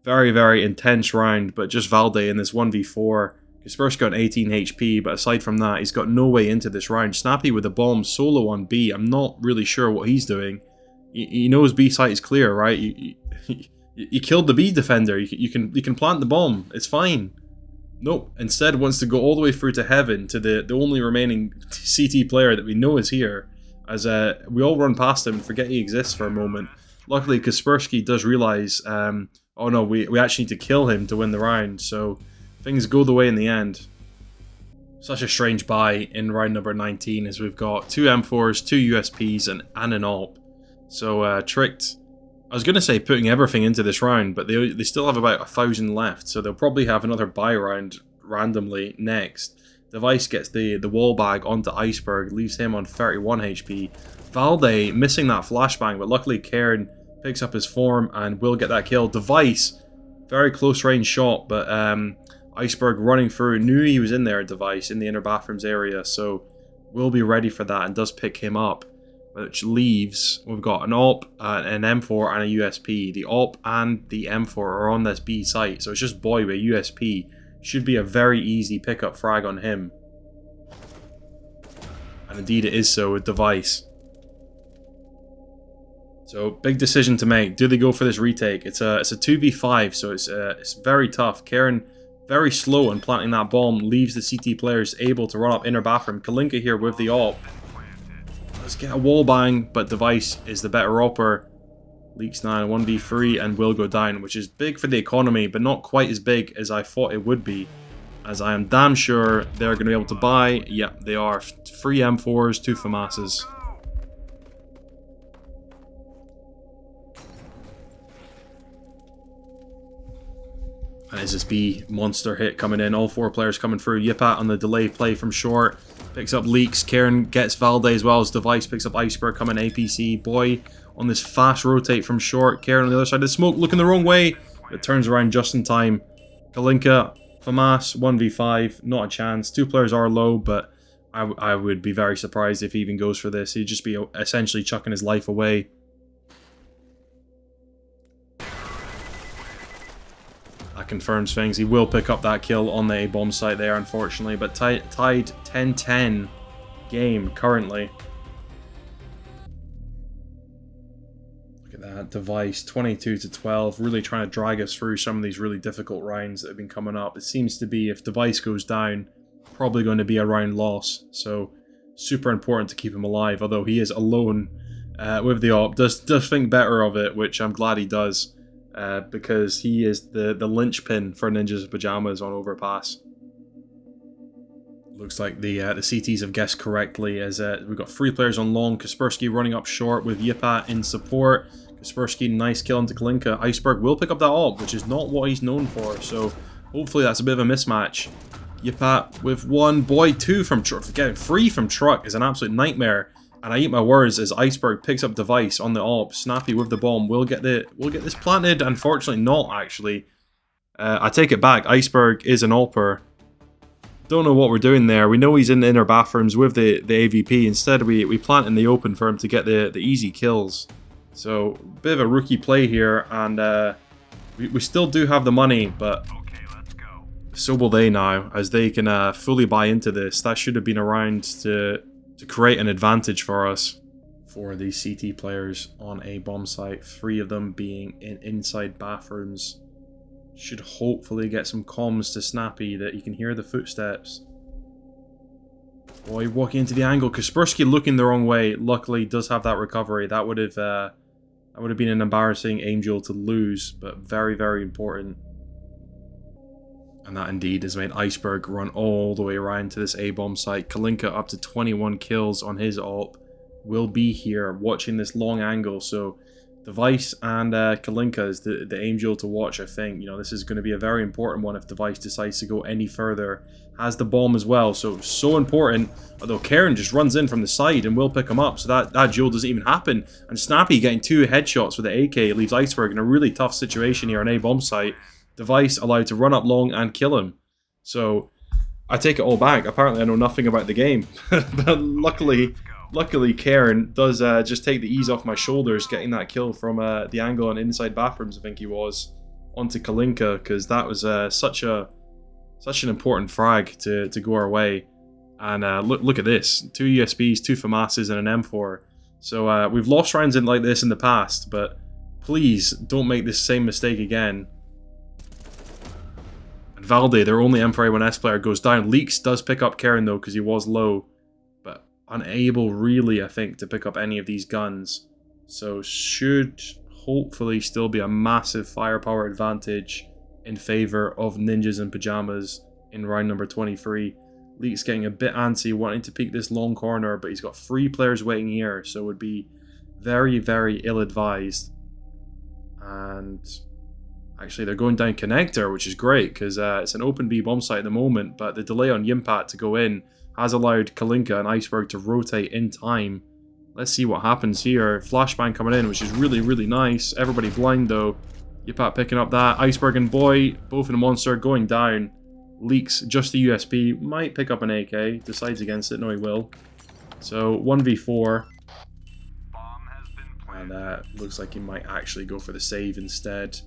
very, very intense round. But just Valde in this 1v4. Kaspersky got 18 HP, but aside from that, he's got no way into this round. Snappi with a bomb solo on B. I'm not really sure what he's doing. He knows B site is clear, right? You killed the B defender. You can plant the bomb. It's fine. Nope. Instead, wants to go all the way through to heaven to the only remaining CT player that we know is here. As we all run past him and forget he exists for a moment. Luckily, Kaspersky does realize, oh no, we actually need to kill him to win the round. So things go the way in the end. Such a strange buy in round number 19, as we've got 2 M4s, 2 USPs, and an AWP. So Tricked, I was going to say putting everything into this round, but they still have about 1,000 left, so they'll probably have another buy round randomly next. Device gets the wall bag onto Iceberg, leaves him on 31 HP. Valde missing that flashbang, but luckily Cairn picks up his form and will get that kill. Device, very close range shot, but Iceberg running through, knew he was in there, Device, in the inner bathrooms area, so will be ready for that and does pick him up. Which leaves, we've got an AWP, an M4 and a USP. The AWP and the M4 are on this B site, so it's just Boy with a USP. Should be a very easy pickup frag on him. And indeed it is so with Device. So big decision to make. Do they go for this retake? It's a 2v5, so it's very tough. Karen very slow in planting that bomb, leaves the CT players able to run up inner bathroom. Kalinka here with the AWP. Let's get a wall bang, but Device is the better AWPer. Leaks 9, 1v3 and will go down, which is big for the economy, but not quite as big as I thought it would be. As I am damn sure they're going to be able to buy. Yep, they are. 3 M4s, 2 FAMASs. And is this B monster hit coming in? All 4 players coming through. Yipat on the delay play from short. Picks up Leaks. Karen gets Valde as well as Device. Picks up Iceberg coming APC. Boy on this fast rotate from short. Karen on the other side of the smoke looking the wrong way. But turns around just in time. Kalinka, FAMAS, 1v5. Not a chance. 2 players are low, but I would be very surprised if he even goes for this. He'd just be essentially chucking his life away. That confirms things. He will pick up that kill on the A-bomb site there, unfortunately. But tied 10-10 game currently. Look at that. Device 22-12. Really trying to drag us through some of these really difficult rounds that have been coming up. It seems to be, if Device goes down, probably going to be a round loss. So super important to keep him alive. Although he is alone with the AWP. Does think better of it, which I'm glad he does. because he is the linchpin for Ninjas in Pajamas on Overpass. Looks like the CTs have guessed correctly, as we've got 3 players on long. Kaspersky running up short with Yipat in support. Kaspersky, nice kill into Kalinka. Iceberg will pick up that ult, which is not what he's known for, so hopefully that's a bit of a mismatch. Yipat with 1, boy 2 from Truck. Getting 3 from Truck is an absolute nightmare. And I eat my words as Iceberg picks up Device on the AWP. Snappi with the bomb will get this planted. Unfortunately not, actually. I take it back. Iceberg is an AWPer. Don't know what we're doing there. We know he's in the inner bathrooms with the AVP. Instead, we plant in the open for him to get the easy kills. So, bit of a rookie play here. And we still do have the money, but so will they now, as they can fully buy into this. That should have been around to create an advantage for us. 4 of these CT players on a bomb site, 3 of them being in inside bathrooms. Should hopefully get some comms to Snappi that you can hear the footsteps. Boy, walking into the angle. Kaspersky looking the wrong way. Luckily, does have that recovery. That would have been an embarrassing Angel to lose, but very, very important. And that indeed has made Iceberg run all the way around to this A-bomb site. Kalinka up to 21 kills on his AWP. Will be here watching this long angle. So Device and Kalinka is the Angel to watch, I think. You know, this is going to be a very important one if Device decides to go any further. Has the bomb as well, so important. Although Karen just runs in from the side and will pick him up, so that duel doesn't even happen. And Snappi getting 2 headshots with the AK leaves Iceberg in a really tough situation here on A-bomb site. Device allowed to run up long and kill him. So I take it all back. Apparently I know nothing about the game. But luckily Karen does just take the ease off my shoulders, getting that kill from the angle on inside bathrooms, I think he was, onto Kalinka, because that was such an important frag to go our way. And look at this. 2 USBs, 2 FAMASs and an M4. So we've lost rounds in like this in the past, but please don't make this same mistake again. Valde, their only M4A1S player, goes down. Leaks does pick up Karen though, because he was low, but unable really, I think, to pick up any of these guns. So should hopefully still be a massive firepower advantage in favor of Ninjas in Pajamas in round number 23. Leaks getting a bit antsy, wanting to peek this long corner, but he's got 3 players waiting here, so it would be very, very ill-advised. And actually, they're going down connector, which is great, because it's an open B bomb site at the moment, but the delay on Yimpat to go in has allowed Kalinka and Iceberg to rotate in time. Let's see what happens here. Flashbang coming in, which is really, really nice. Everybody blind, though. Yimpat picking up that. Iceberg and Boy, both in a monster, going down. Leaks just the USP. Might pick up an AK. Decides against it. No, he will. So, 1v4. And looks like he might actually go for the save instead,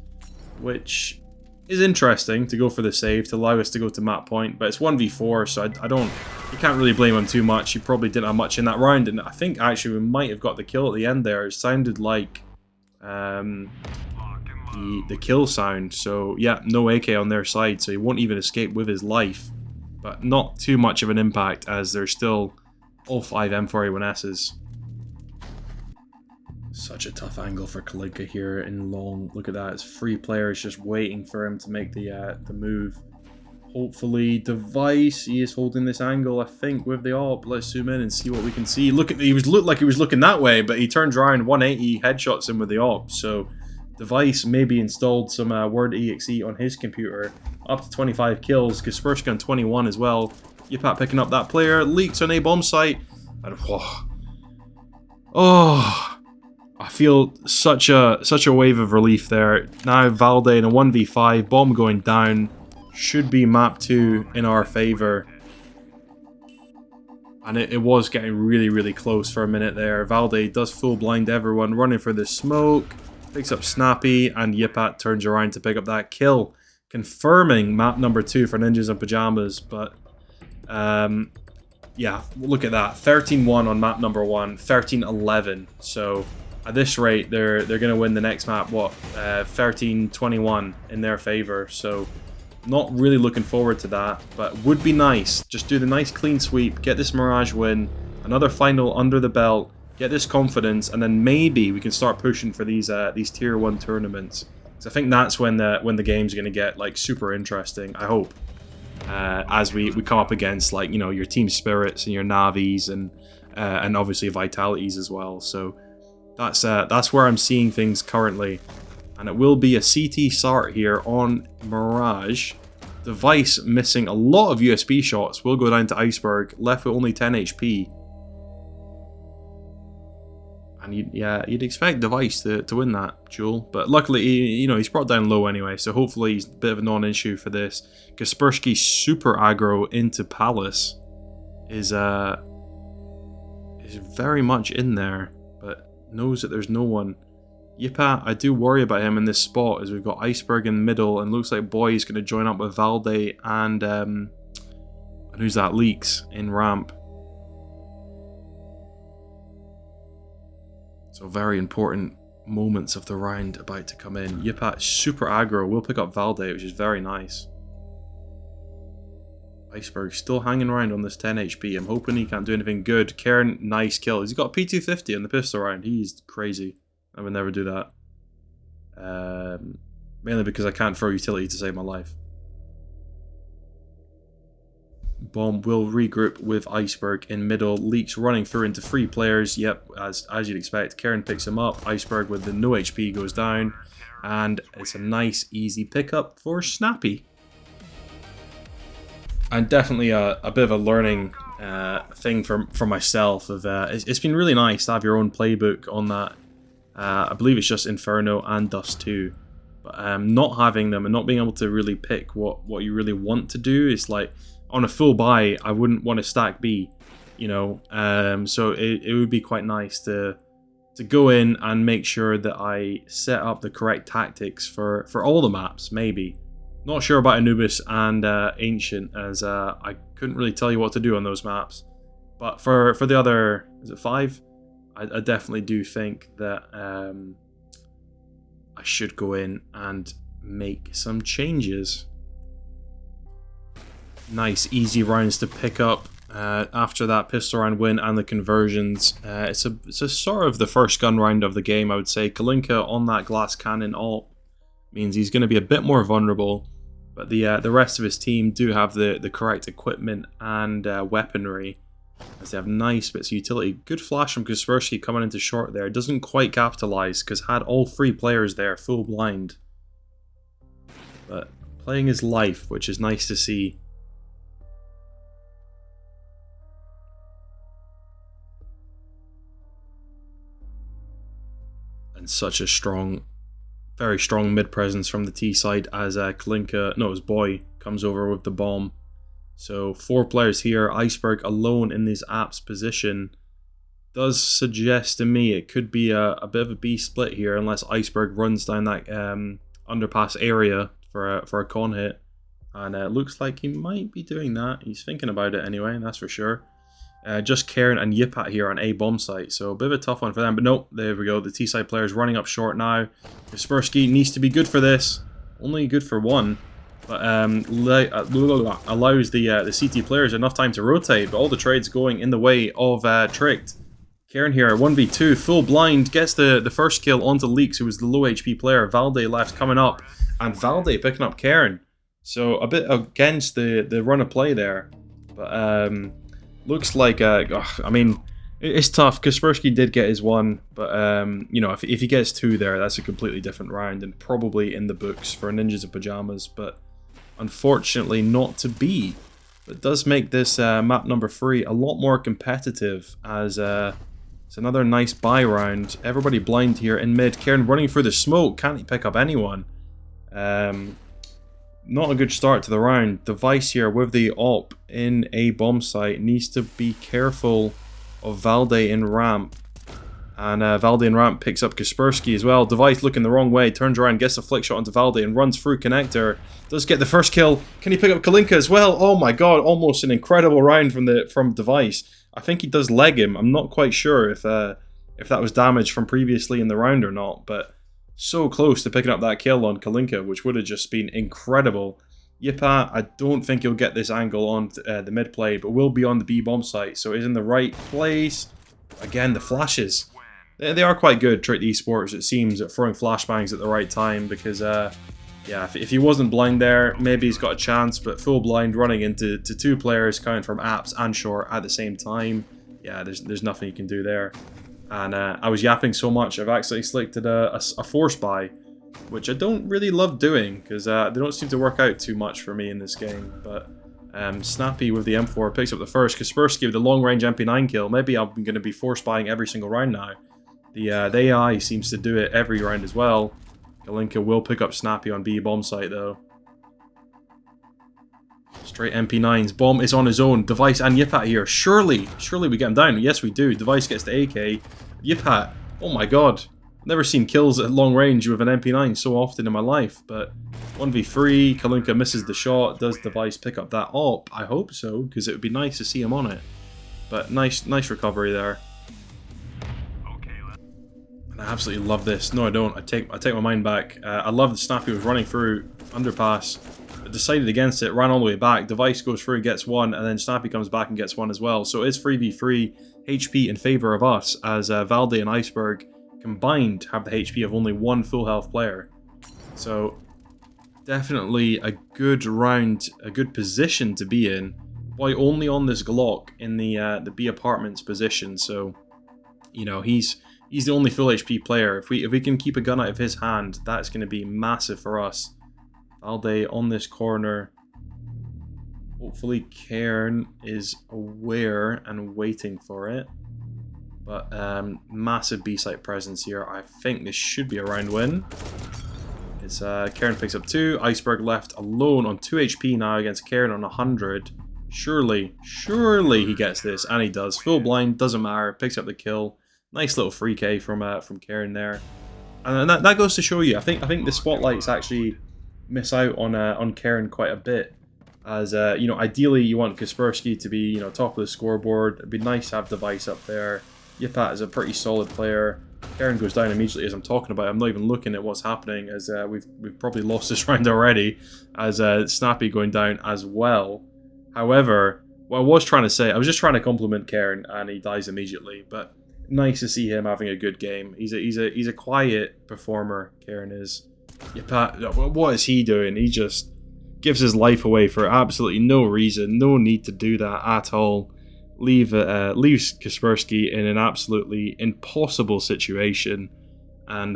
which is interesting, to go for the save to allow us to go to map point, but it's 1v4, so you can't really blame him too much. He probably didn't have much in that round, and I think actually we might have got the kill at the end there. It sounded like the kill sound, so yeah, no AK on their side, so he won't even escape with his life, but not too much of an impact as there's still all 5 M4A1Ss. Such a tough angle for Kalinka here in long. Look at that. It's 3 players just waiting for him to make the move. Hopefully, Device. He is holding this angle, I think, with the AWP. Let's zoom in and see what we can see. Looked like he was looking that way, but he turns around, 180, headshots him with the AWP. So, Device maybe installed some Word EXE on his computer. Up to 25 kills. Kaspersky on 21 as well. Yipat picking up that player. Leaks on a bomb site. And I feel such a wave of relief there. Now Valde in a 1v5, bomb going down. Should be map 2 in our favor. And it was getting really, really close for a minute there. Valde does full blind everyone, running for the smoke. Picks up Snappi, and Yipat turns around to pick up that kill. Confirming map number 2 for Ninjas in Pajamas, but yeah, look at that. 13-1 on map number 1, 13-11. So at this rate, they're going to win the next map, what, 13-21 in their favor. So not really looking forward to that, but would be nice. Just do the nice clean sweep, get this Mirage win, another final under the belt, get this confidence, and then maybe we can start pushing for these tier 1 tournaments. So I think that's when the game's going to get like super interesting, I hope. As we come up against, like, you know, your Team Spirits and your Navis and obviously Vitalities as well. So that's where I'm seeing things currently. And it will be a CT start here on Mirage. Device missing a lot of USB shots. Will go down to Iceberg, left with only 10 HP. And you'd expect Device to win that duel. But luckily, you know, he's brought down low anyway. So hopefully he's a bit of a non-issue for this. Kaspersky's super aggro into Palace is very much in there. But knows that there's no one. Yipa, I do worry about him in this spot as we've got Iceberg in the middle and looks like Boy is going to join up with Valde and who's that, Leaks in ramp. So very important moments of the round about to come in. Yipa super aggro, will pick up Valde, which is very nice. Iceberg still hanging around on this 10 HP. I'm hoping he can't do anything good. Karen, nice kill. He's got a P250 on the pistol round. He's crazy. I would never do that. Mainly because I can't throw utility to save my life. Bomb will regroup with Iceberg in middle. Leaks running through into 3 players. Yep, as you'd expect. Karen picks him up. Iceberg with the no HP goes down. And it's a nice, easy pickup for Snappi. And definitely a bit of a learning thing for myself. It's been really nice to have your own playbook on that. I believe it's just Inferno and Dust 2. But not having them and not being able to really pick what you really want to do is like, on a full buy, I wouldn't want to stack B, you know. So it would be quite nice to go in and make sure that I set up the correct tactics for all the maps, maybe. Not sure about Anubis and Ancient, as I couldn't really tell you what to do on those maps. But for the other, is it 5? I definitely do think that I should go in and make some changes. Nice, easy rounds to pick up after that pistol round win and the conversions. It's a sort of the first gun round of the game, I would say. Kalinka on that glass cannon ult means he's going to be a bit more vulnerable. But the rest of his team do have the correct equipment and weaponry. As they have nice bits of utility. Good flash from Kaspersky coming into short there. Doesn't quite capitalize because had all 3 players there full blind. But playing his life, which is nice to see. And such a strong, very strong mid presence from the T side as Kalinka, no, his Boy comes over with the bomb. So 4 players here. Iceberg alone in this apps position does suggest to me it could be a bit of a B split here unless Iceberg runs down that underpass area for a con hit. And it looks like he might be doing that. He's thinking about it anyway, that's for sure. Just Karen and Yipat here on A bomb site, so a bit of a tough one for them. But nope, there we go. The T side player's running up short now. Kaspersky needs to be good for this. Only good for 1. But allows the CT players enough time to rotate, but all the trades going in the way of Tricked. Karen here, 1v2, full blind, gets the first kill onto Leaks, who was the low HP player. Valde left coming up, and Valde picking up Karen. So a bit against the run of play there. But looks like, I mean, it's tough. Kaspersky did get his 1, but you know, if he gets 2 there, that's a completely different round and probably in the books for Ninjas in Pajamas. But unfortunately not to be. But it does make this map number 3 a lot more competitive as it's another nice buy round. Everybody blind here in mid. Karen running through the smoke. Can't he pick up anyone? Not a good start to the round. Device here with the op in a bomb site. Needs to be careful of Valde in ramp. And Valde in ramp picks up Kaspersky as well. Device looking the wrong way. Turns around, gets a flick shot onto Valde and runs through connector. Does get the first kill. Can he pick up Kalinka as well? Oh my god, almost an incredible round from Device. I think he does leg him. I'm not quite sure if that was damage from previously in the round or not. But so close to picking up that kill on Kalinka, which would have just been incredible. Yipa, I don't think he'll get this angle on the mid play, but will be on the B bomb site. So he's in the right place. Again, the flashes. They are quite good, Trick Esports, it seems, at throwing flashbangs at the right time, because, yeah, if he wasn't blind there, maybe he's got a chance, but full blind running into two players coming from apps and short at the same time, yeah, there's nothing you can do there. And I was yapping so much, I've actually selected a force buy, which I don't really love doing, because they don't seem to work out too much for me in this game, but Snappi with the M4 picks up the first. Kaspersky with the long-range MP9 kill. Maybe I'm going to be force buying every single round now. The AI seems to do it every round as well. Kalinka will pick up Snappi on B bomb site though. Straight MP9s. Bomb is on his own. Device and Yipat here. Surely we get him down. Yes, we do. Device gets the AK. Yipat. Oh my god. Never seen kills at long range with an MP9 so often in my life, but 1v3, Kalinka misses the shot. Does Device pick up that op? I hope so, because it would be nice to see him on it. But nice recovery there. And I absolutely love this. No, I don't. I take my mind back. I love that Snappi was running through underpass, but decided against it, ran all the way back. Device goes through, gets one, and then Snappi comes back and gets one as well. So it's 3v3 HP in favor of us, as Valde and Iceberg combined have the HP of only one full health player. So definitely a good round, a good position to be in. Boy, only on this Glock in the B apartments position. So, you know, he's the only full HP player. If we can keep a gun out of his hand, that's going to be massive for us. Valde on this corner. Hopefully Cairn is aware and waiting for it. But massive B-site presence here. I think this should be a round win. It's Cairn picks up 2. Iceberg left alone on 2 HP now against Cairn on 100. Surely he gets this, and he does. Full blind, doesn't matter. Picks up the kill. Nice little free K from Cairn there. And that goes to show you. I think the spotlights actually miss out on Cairn quite a bit. As you know, ideally you want Kaspersky to be, you know, top of the scoreboard. It'd be nice to have Device up there. Yipat is a pretty solid player. Cairn goes down immediately as I'm talking about it. I'm not even looking at what's happening, as we've probably lost this round already, as Snappi going down as well. However, what I was trying to say, I was just trying to compliment Cairn, and he dies immediately. But nice to see him having a good game. He's a quiet performer. Cairn is. Yipat, what is he doing? He just gives his life away for absolutely no reason. No need to do that at all. Leaves Kaspersky in an absolutely impossible situation, and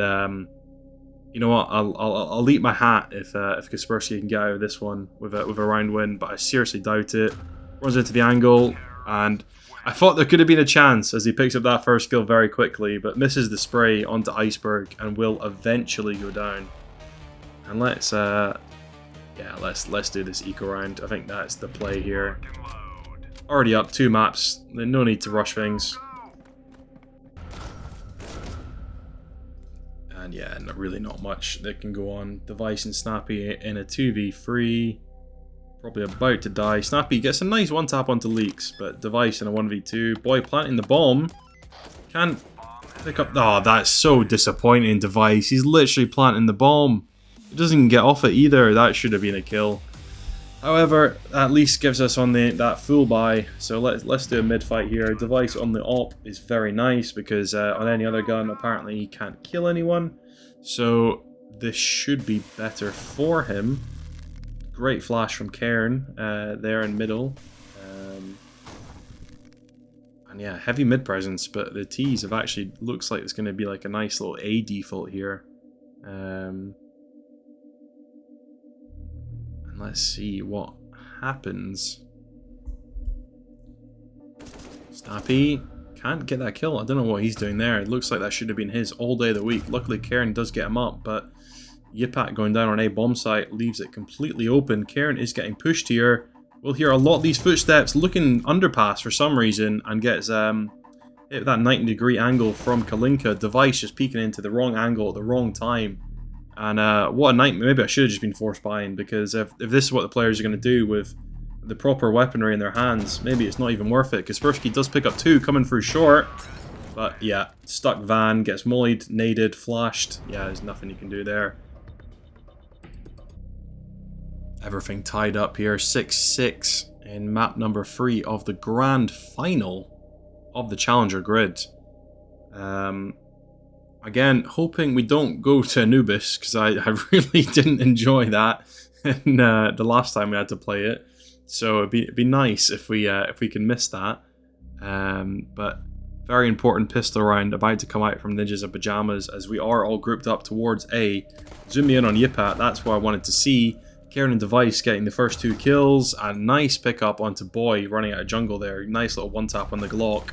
you know what? I'll eat my hat if Kaspersky can get out of this one with a round win, but I seriously doubt it. Runs into the angle, and I thought there could have been a chance as he picks up that first kill very quickly, but misses the spray onto Iceberg and will eventually go down. And let's do this eco round. I think that's the play here. Already up 2 maps, no need to rush things. And yeah, really not much that can go on. Device and Snappi in a 2v3. Probably about to die. Snappi gets a nice one tap onto Leaks, but Device in a 1v2. Boy, planting the bomb. Can't pick up... Oh, that's so disappointing, Device. He's literally planting the bomb. He doesn't even get off it either. That should have been a kill. However, at least gives us on that full buy. So let's do a mid fight here. Device on the op is very nice because on any other gun apparently he can't kill anyone. So this should be better for him. Great flash from Cairn there in middle. And yeah, heavy mid presence, but the T's have actually looks like it's going to be like a nice little A default here. Let's see what happens. Snappi can't get that kill. I don't know what he's doing there. It looks like that should have been his all day of the week. Luckily, Cairn does get him up, but Yipat going down on a bomb site leaves it completely open. Cairn is getting pushed here. We'll hear a lot of these footsteps looking underpass for some reason and gets hit that 90-degree angle from Kalinka. Device just peeking into the wrong angle at the wrong time. And what a nightmare. Maybe I should have just been force buying, because if this is what the players are going to do with the proper weaponry in their hands, maybe it's not even worth it. Kaspersky does pick up 2 coming through short. But yeah, stuck van, gets mollied, naded, flashed. Yeah, there's nothing you can do there. Everything tied up here. 6-6 in map number 3 of the grand final of the Challenger grid. Again, hoping we don't go to Anubis, because I really didn't enjoy that in, the last time we had to play it. So it'd be nice if we can miss that. But very important pistol round about to come out from Ninjas in Pajamas, as we are all grouped up towards A. Zoom in on Yipat, that's what I wanted to see. Karen and Device getting the first 2 kills, and nice pickup onto Boy running out of jungle there. Nice little one tap on the Glock.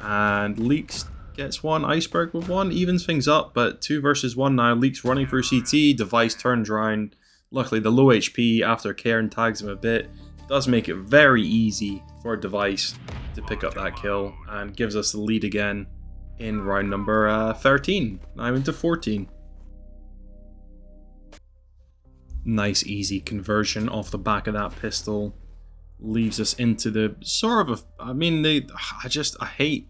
And Leaks gets 1, Iceberg with 1, evens things up, but 2 versus 1 now. Leaks running through CT, Device turns around. Luckily the low HP after Karen tags him a bit does make it very easy for Device to pick up that kill, and gives us the lead again in round number 13. Now into 14. Nice easy conversion off the back of that pistol. Leaves us into the sort of a, I mean, I hate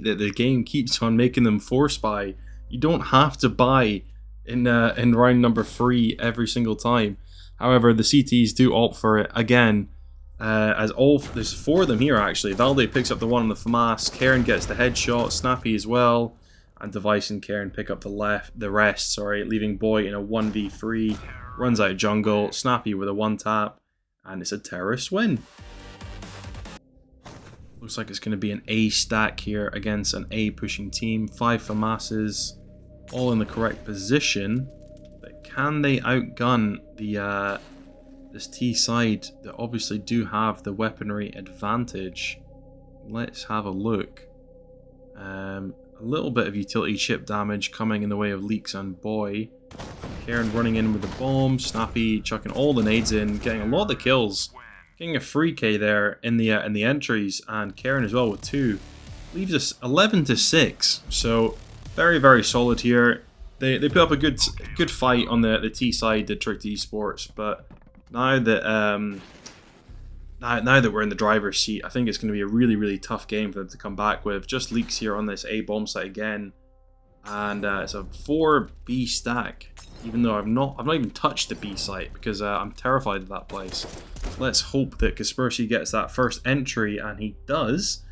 that the game keeps on making them force buy. You don't have to buy in round number 3 every single time. However, the CTs do opt for it again. There's 4 of them here actually. Valde picks up the one on the FAMAS. Karen gets the headshot. Snappi as well, and Device and Karen pick up the rest. Leaving Boy in a 1v3. Runs out of jungle. Snappi with a 1-tap. And it's a terrorist win. Looks like it's going to be an A stack here against an A pushing team. 5 FAMASes, all in the correct position. But can they outgun the this T side that obviously do have the weaponry advantage? Let's have a look. A little bit of utility chip damage coming in the way of Leaks and Boy. Karen running in with the bomb, Snappi chucking all the nades in, getting a lot of the kills, getting a free K there in the entries, and Karen as well with 2. Leaves us 11-6. So very, very solid here. They put up a good fight on the T side, the Tricked Esports, but now that now that we're in the driver's seat, I think it's going to be a really, really tough game for them to come back with. Just Leaks here on this A bomb site again, and it's a 4 B stack. Even though I've not even touched the B site because I'm terrified of that place. Let's hope that Kaspersky gets that first entry, and he does.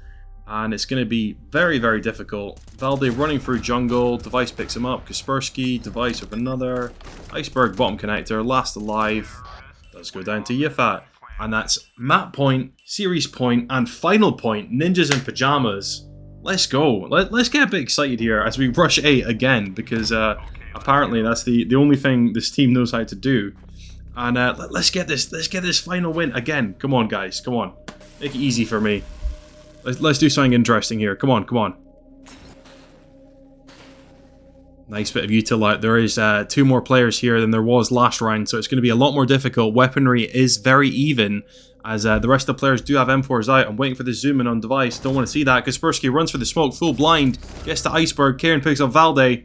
And it's going to be very, very difficult. Valde running through jungle. Device picks him up. Kaspersky, Device with another. Iceberg bottom connector, last alive. Does go down to Yifat. And that's map point, series point, and final point. Ninjas in Pajamas. Let's go. Let's get a bit excited here as we rush A again, because apparently that's the only thing this team knows how to do. And let's get this final win again. Come on, guys. Come on. Make it easy for me. Let's do something interesting here. Come on, come on. Nice bit of util out. There is 2 more players here than there was last round, so it's going to be a lot more difficult. Weaponry is very even, as the rest of the players do have M4s out. I'm waiting for the zoom in on Device. Don't want to see that. Kaspersky runs for the smoke, full blind. Gets to Iceberg. Karen picks up Valde.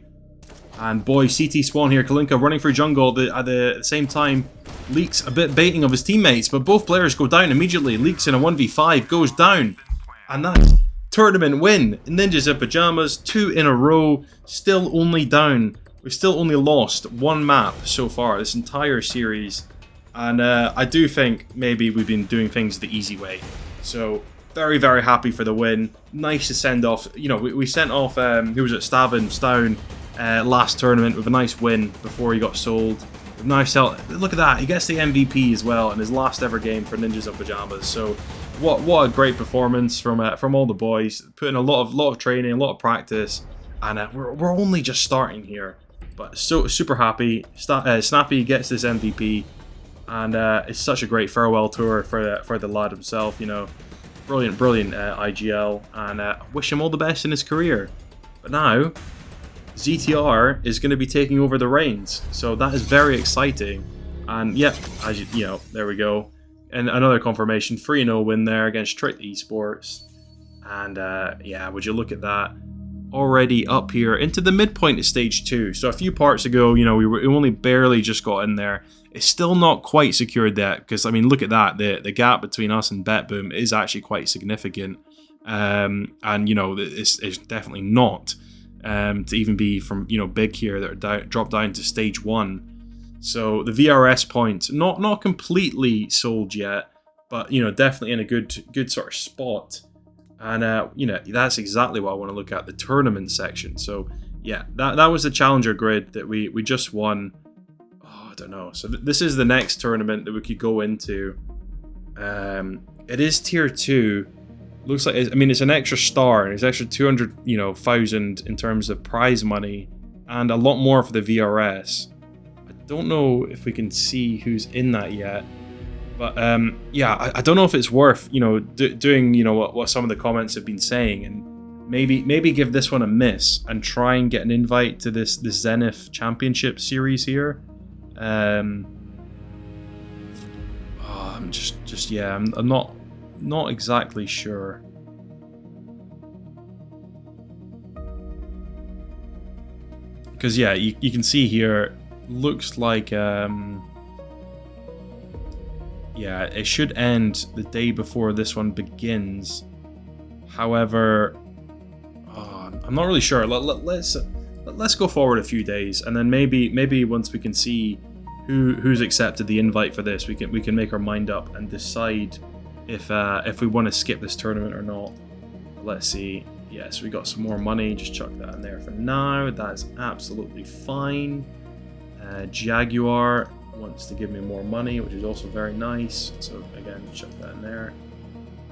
And Boy, CT spawn here. Kalinka running through jungle at the same time. Leaks a bit baiting of his teammates, but both players go down immediately. Leaks in a 1v5, goes down. And that's tournament win. Ninjas in Pajamas, 2 in a row. Still only down. We've still only lost 1 map so far this entire series. And I do think maybe we've been doing things the easy way. So very, very happy for the win. Nice to send off. You know, we sent off, who was it, Stown last tournament with a nice win before he got sold. Nice help. Look at that. He gets the MVP as well in his last ever game for Ninjas in Pajamas. So what a great performance from all the boys. Put in a lot of training, a lot of practice, and we're only just starting here. But so super happy. Snappi gets this MVP, and it's such a great farewell tour for the lad himself. You know, brilliant IGL, and wish him all the best in his career. But now ZTR is going to be taking over the reins, so that is very exciting. And yep, as you know, there we go. And another confirmation, 3-0 win there against Tricked Esports. And yeah, would you look at that? Already up here into the midpoint of stage 2. So a few parts ago, you know, we only barely just got in there. It's still not quite secured yet, because I mean, look at that. The gap between us and BetBoom is actually quite significant. And you know, it's definitely not to even be from, you know, big here that are dropped down to stage 1. So the VRS point, not completely sold yet, but you know, definitely in a good sort of spot. And you know, that's exactly what I want to look at, the tournament section. So Yeah, that was the challenger grid that we just won. Oh, I don't know. So this is the next tournament that we could go into. It is tier 2. Looks like it's an extra star, and it's extra 200, thousand in terms of prize money, and a lot more for the VRS. I don't know if we can see who's in that yet, but yeah, I don't know if it's worth doing what some of the comments have been saying, and maybe give this one a miss and try and get an invite to this Zenith Championship series here. I'm just yeah, I'm not exactly sure. Because yeah, you can see here, looks like yeah, it should end the day before this one begins. However, I'm not really sure. Let's go forward a few days, and then maybe once we can see who's accepted the invite for this, we can make our mind up and decide if we want to skip this tournament or not. Let's see. Yes, we got some more money. Just chuck that in there for now. That's absolutely fine. Jaguar wants to give me more money, which is also very nice. So again, chuck that in there.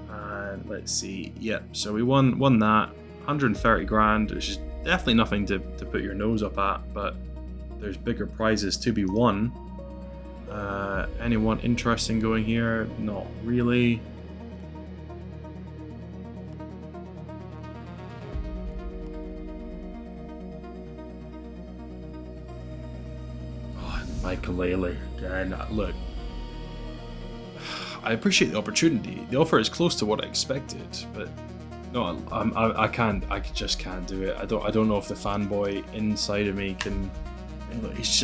And let's see. Yep. So we won that 130 grand, which is definitely nothing to put your nose up at, but there's bigger prizes to be won. Anyone interesting going here? Not really. Oh, Michael again. Look, I appreciate the opportunity. The offer is close to what I expected, but no, I just can't do it. I don't know if the fanboy inside of me can. Look, he's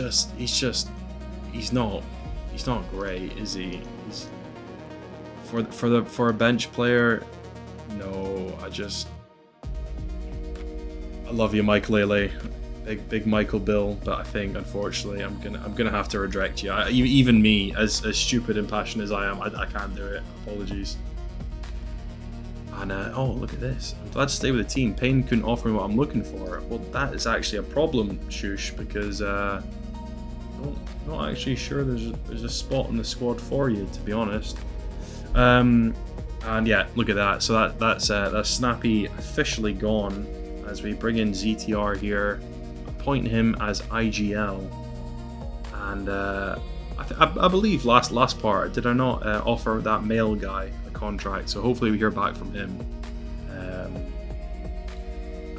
not great, is he? For a bench player, no. I love you, Mike Lele, big Michael Bill, but I think unfortunately I'm gonna have to reject you. Even me, as stupid and passionate as I am, I can't do it. Apologies. And oh, look at this. I'm glad to stay with the team. Payne couldn't offer me what I'm looking for. Well, that is actually a problem, Shush, because I'm not actually sure there's a spot in the squad for you, to be honest. And yeah, look at that. So that's Snappi officially gone as we bring in ZTR here, appoint him as IGL, and I believe last part, did I not offer that male guy a contract? So hopefully we hear back from him.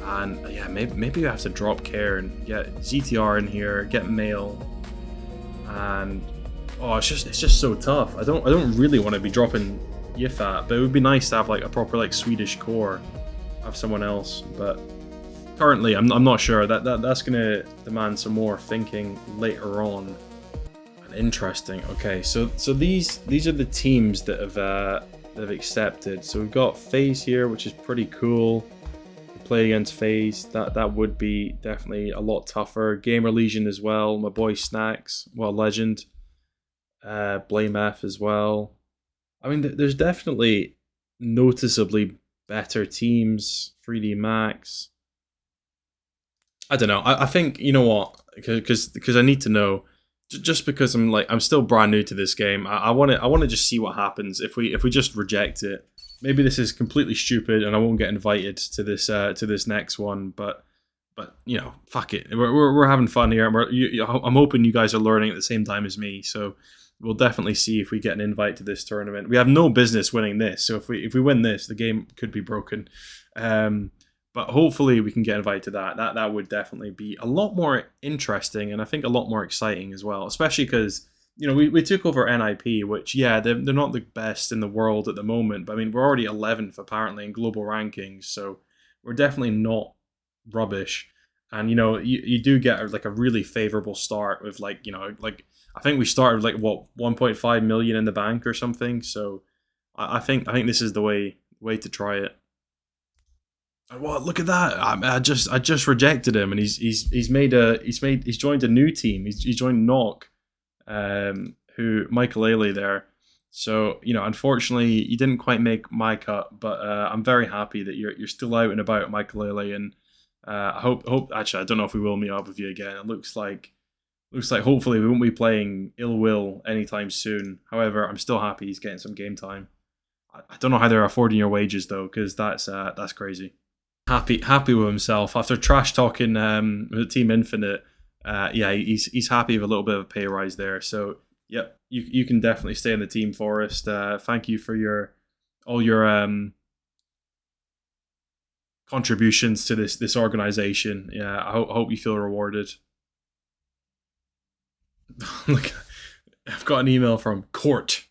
And yeah, maybe we have to drop care and get ZTR in here, get male, and oh, it's just so tough. I don't really want to be dropping Yifat, but it would be nice to have like a proper like Swedish core, have someone else. But currently, I'm not sure. That's gonna demand some more thinking later on. Interesting. Okay, so these are the teams that have accepted. So we've got FaZe here, which is pretty cool. We play against FaZe. That would be definitely a lot tougher. Gamer Legion as well. My boy Snacks, well, Legend. Blame F as well. I mean, there's definitely noticeably better teams. 3D Max. I don't know. I think, you know what? Because I need to know. Just because I'm still brand new to this game, I want to just see what happens if we just reject it. Maybe this is completely stupid and I won't get invited to this next one. But fuck it. We're having fun here. I'm hoping you guys are learning at the same time as me. So we'll definitely see if we get an invite to this tournament. We have no business winning this. So if we win this, the game could be broken. But hopefully we can get invited to that. That would definitely be a lot more interesting and I think a lot more exciting as well. Especially because, we took over NIP, which, yeah, they're not the best in the world at the moment. But I mean, we're already 11th apparently in global rankings. So we're definitely not rubbish. And, you do get like a really favorable start with like I think we started with 1.5 million in the bank or something. So I think this is the way to try it. Well, look at that! I just rejected him, and he's joined a new team. He's joined Knock, who Michael Ailey there. So unfortunately, you didn't quite make my cut, but I'm very happy that you're still out and about, Michael Ailey, and I hope. Actually, I don't know if we will meet up with you again. It looks like hopefully we won't be playing Ill Will anytime soon. However, I'm still happy he's getting some game time. I don't know how they're affording your wages though, because that's crazy. Happy with himself after trash talking with Team Infinite. Yeah, he's happy with a little bit of a pay rise there. So yep, you can definitely stay in the team, Forrest. Thank you for all your contributions to this organization. Yeah, I hope you feel rewarded. Look, I've got an email from court.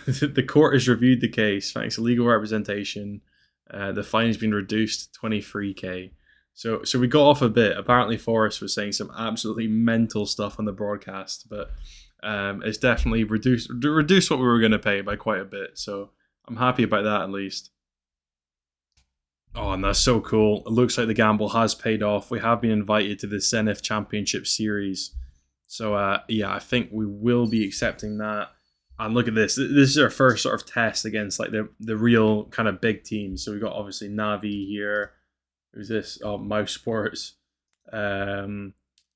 The court has reviewed the case. Thanks to legal representation, the fine has been reduced to 23K. So we got off a bit. Apparently, Forrest was saying some absolutely mental stuff on the broadcast, but it's definitely reduced what we were going to pay by quite a bit. So I'm happy about that at least. Oh, and that's so cool. It looks like the gamble has paid off. We have been invited to the Zenith Championship Series. So, yeah, I think we will be accepting that. And look at this. This is our first sort of test against like the real kind of big teams. So we've got obviously Navi here. Who's this? Oh, Mouse Sports.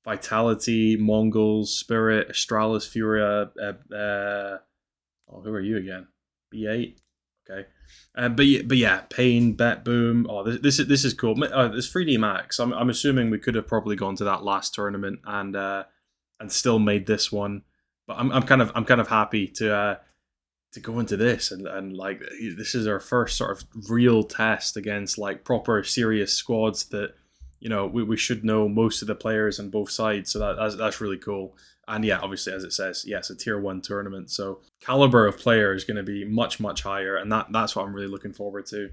Vitality, Mongols, Spirit, Astralis, Furia. Who are you again? B8? Okay. But yeah, Pain, Bet Boom. Oh, this is cool. This 3D Max. I'm assuming we could have probably gone to that last tournament and still made this one. But I'm kind of happy to go into this and like this is our first sort of real test against like proper serious squads that we should know most of the players on both sides. So that's really cool. And yeah, obviously, as it says, yes, a tier 1 tournament. So caliber of player is going to be much, much higher. And that's what I'm really looking forward to.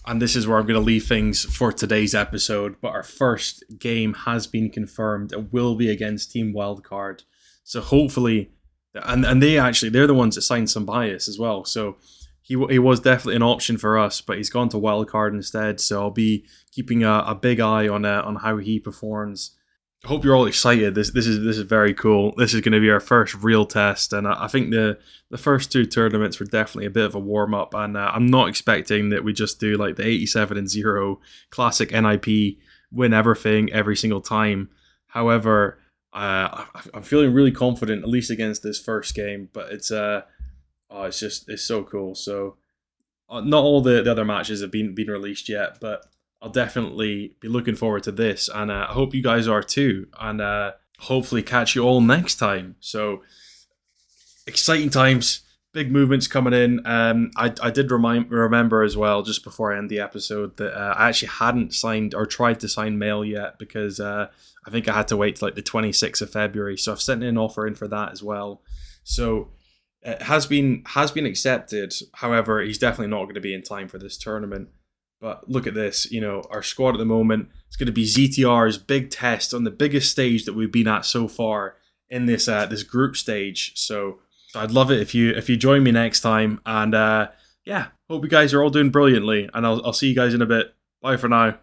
And this is where I'm going to leave things for today's episode. But our first game has been confirmed. It will be against Team Wildcard. So hopefully, and they're the ones that signed some bias as well. So he was definitely an option for us, but he's gone to Wildcard instead. So I'll be keeping a big eye on how he performs. I hope you're all excited. This is very cool. This is going to be our first real test, and I think the first 2 tournaments were definitely a bit of a warm up. And I'm not expecting that we just do like the 87-0 classic NIP, win everything every single time. However, I'm feeling really confident, at least against this first game. But it's so cool. So not all the other matches have been released yet, but I'll definitely be looking forward to this, and I hope you guys are too, and hopefully catch you all next time. So, exciting times, big movements coming in. I did remember as well, just before I end the episode, that I actually hadn't signed or tried to sign Mail yet, because I think I had to wait till like the 26th of February, so I've sent an offer in for that as well. So, it has been accepted. However, he's definitely not going to be in time for this tournament. But look at this, our squad at the moment. It's going to be ZTR's big test on the biggest stage that we've been at so far in this this group stage. So I'd love it if you join me next time. And yeah, hope you guys are all doing brilliantly. And I'll see you guys in a bit. Bye for now.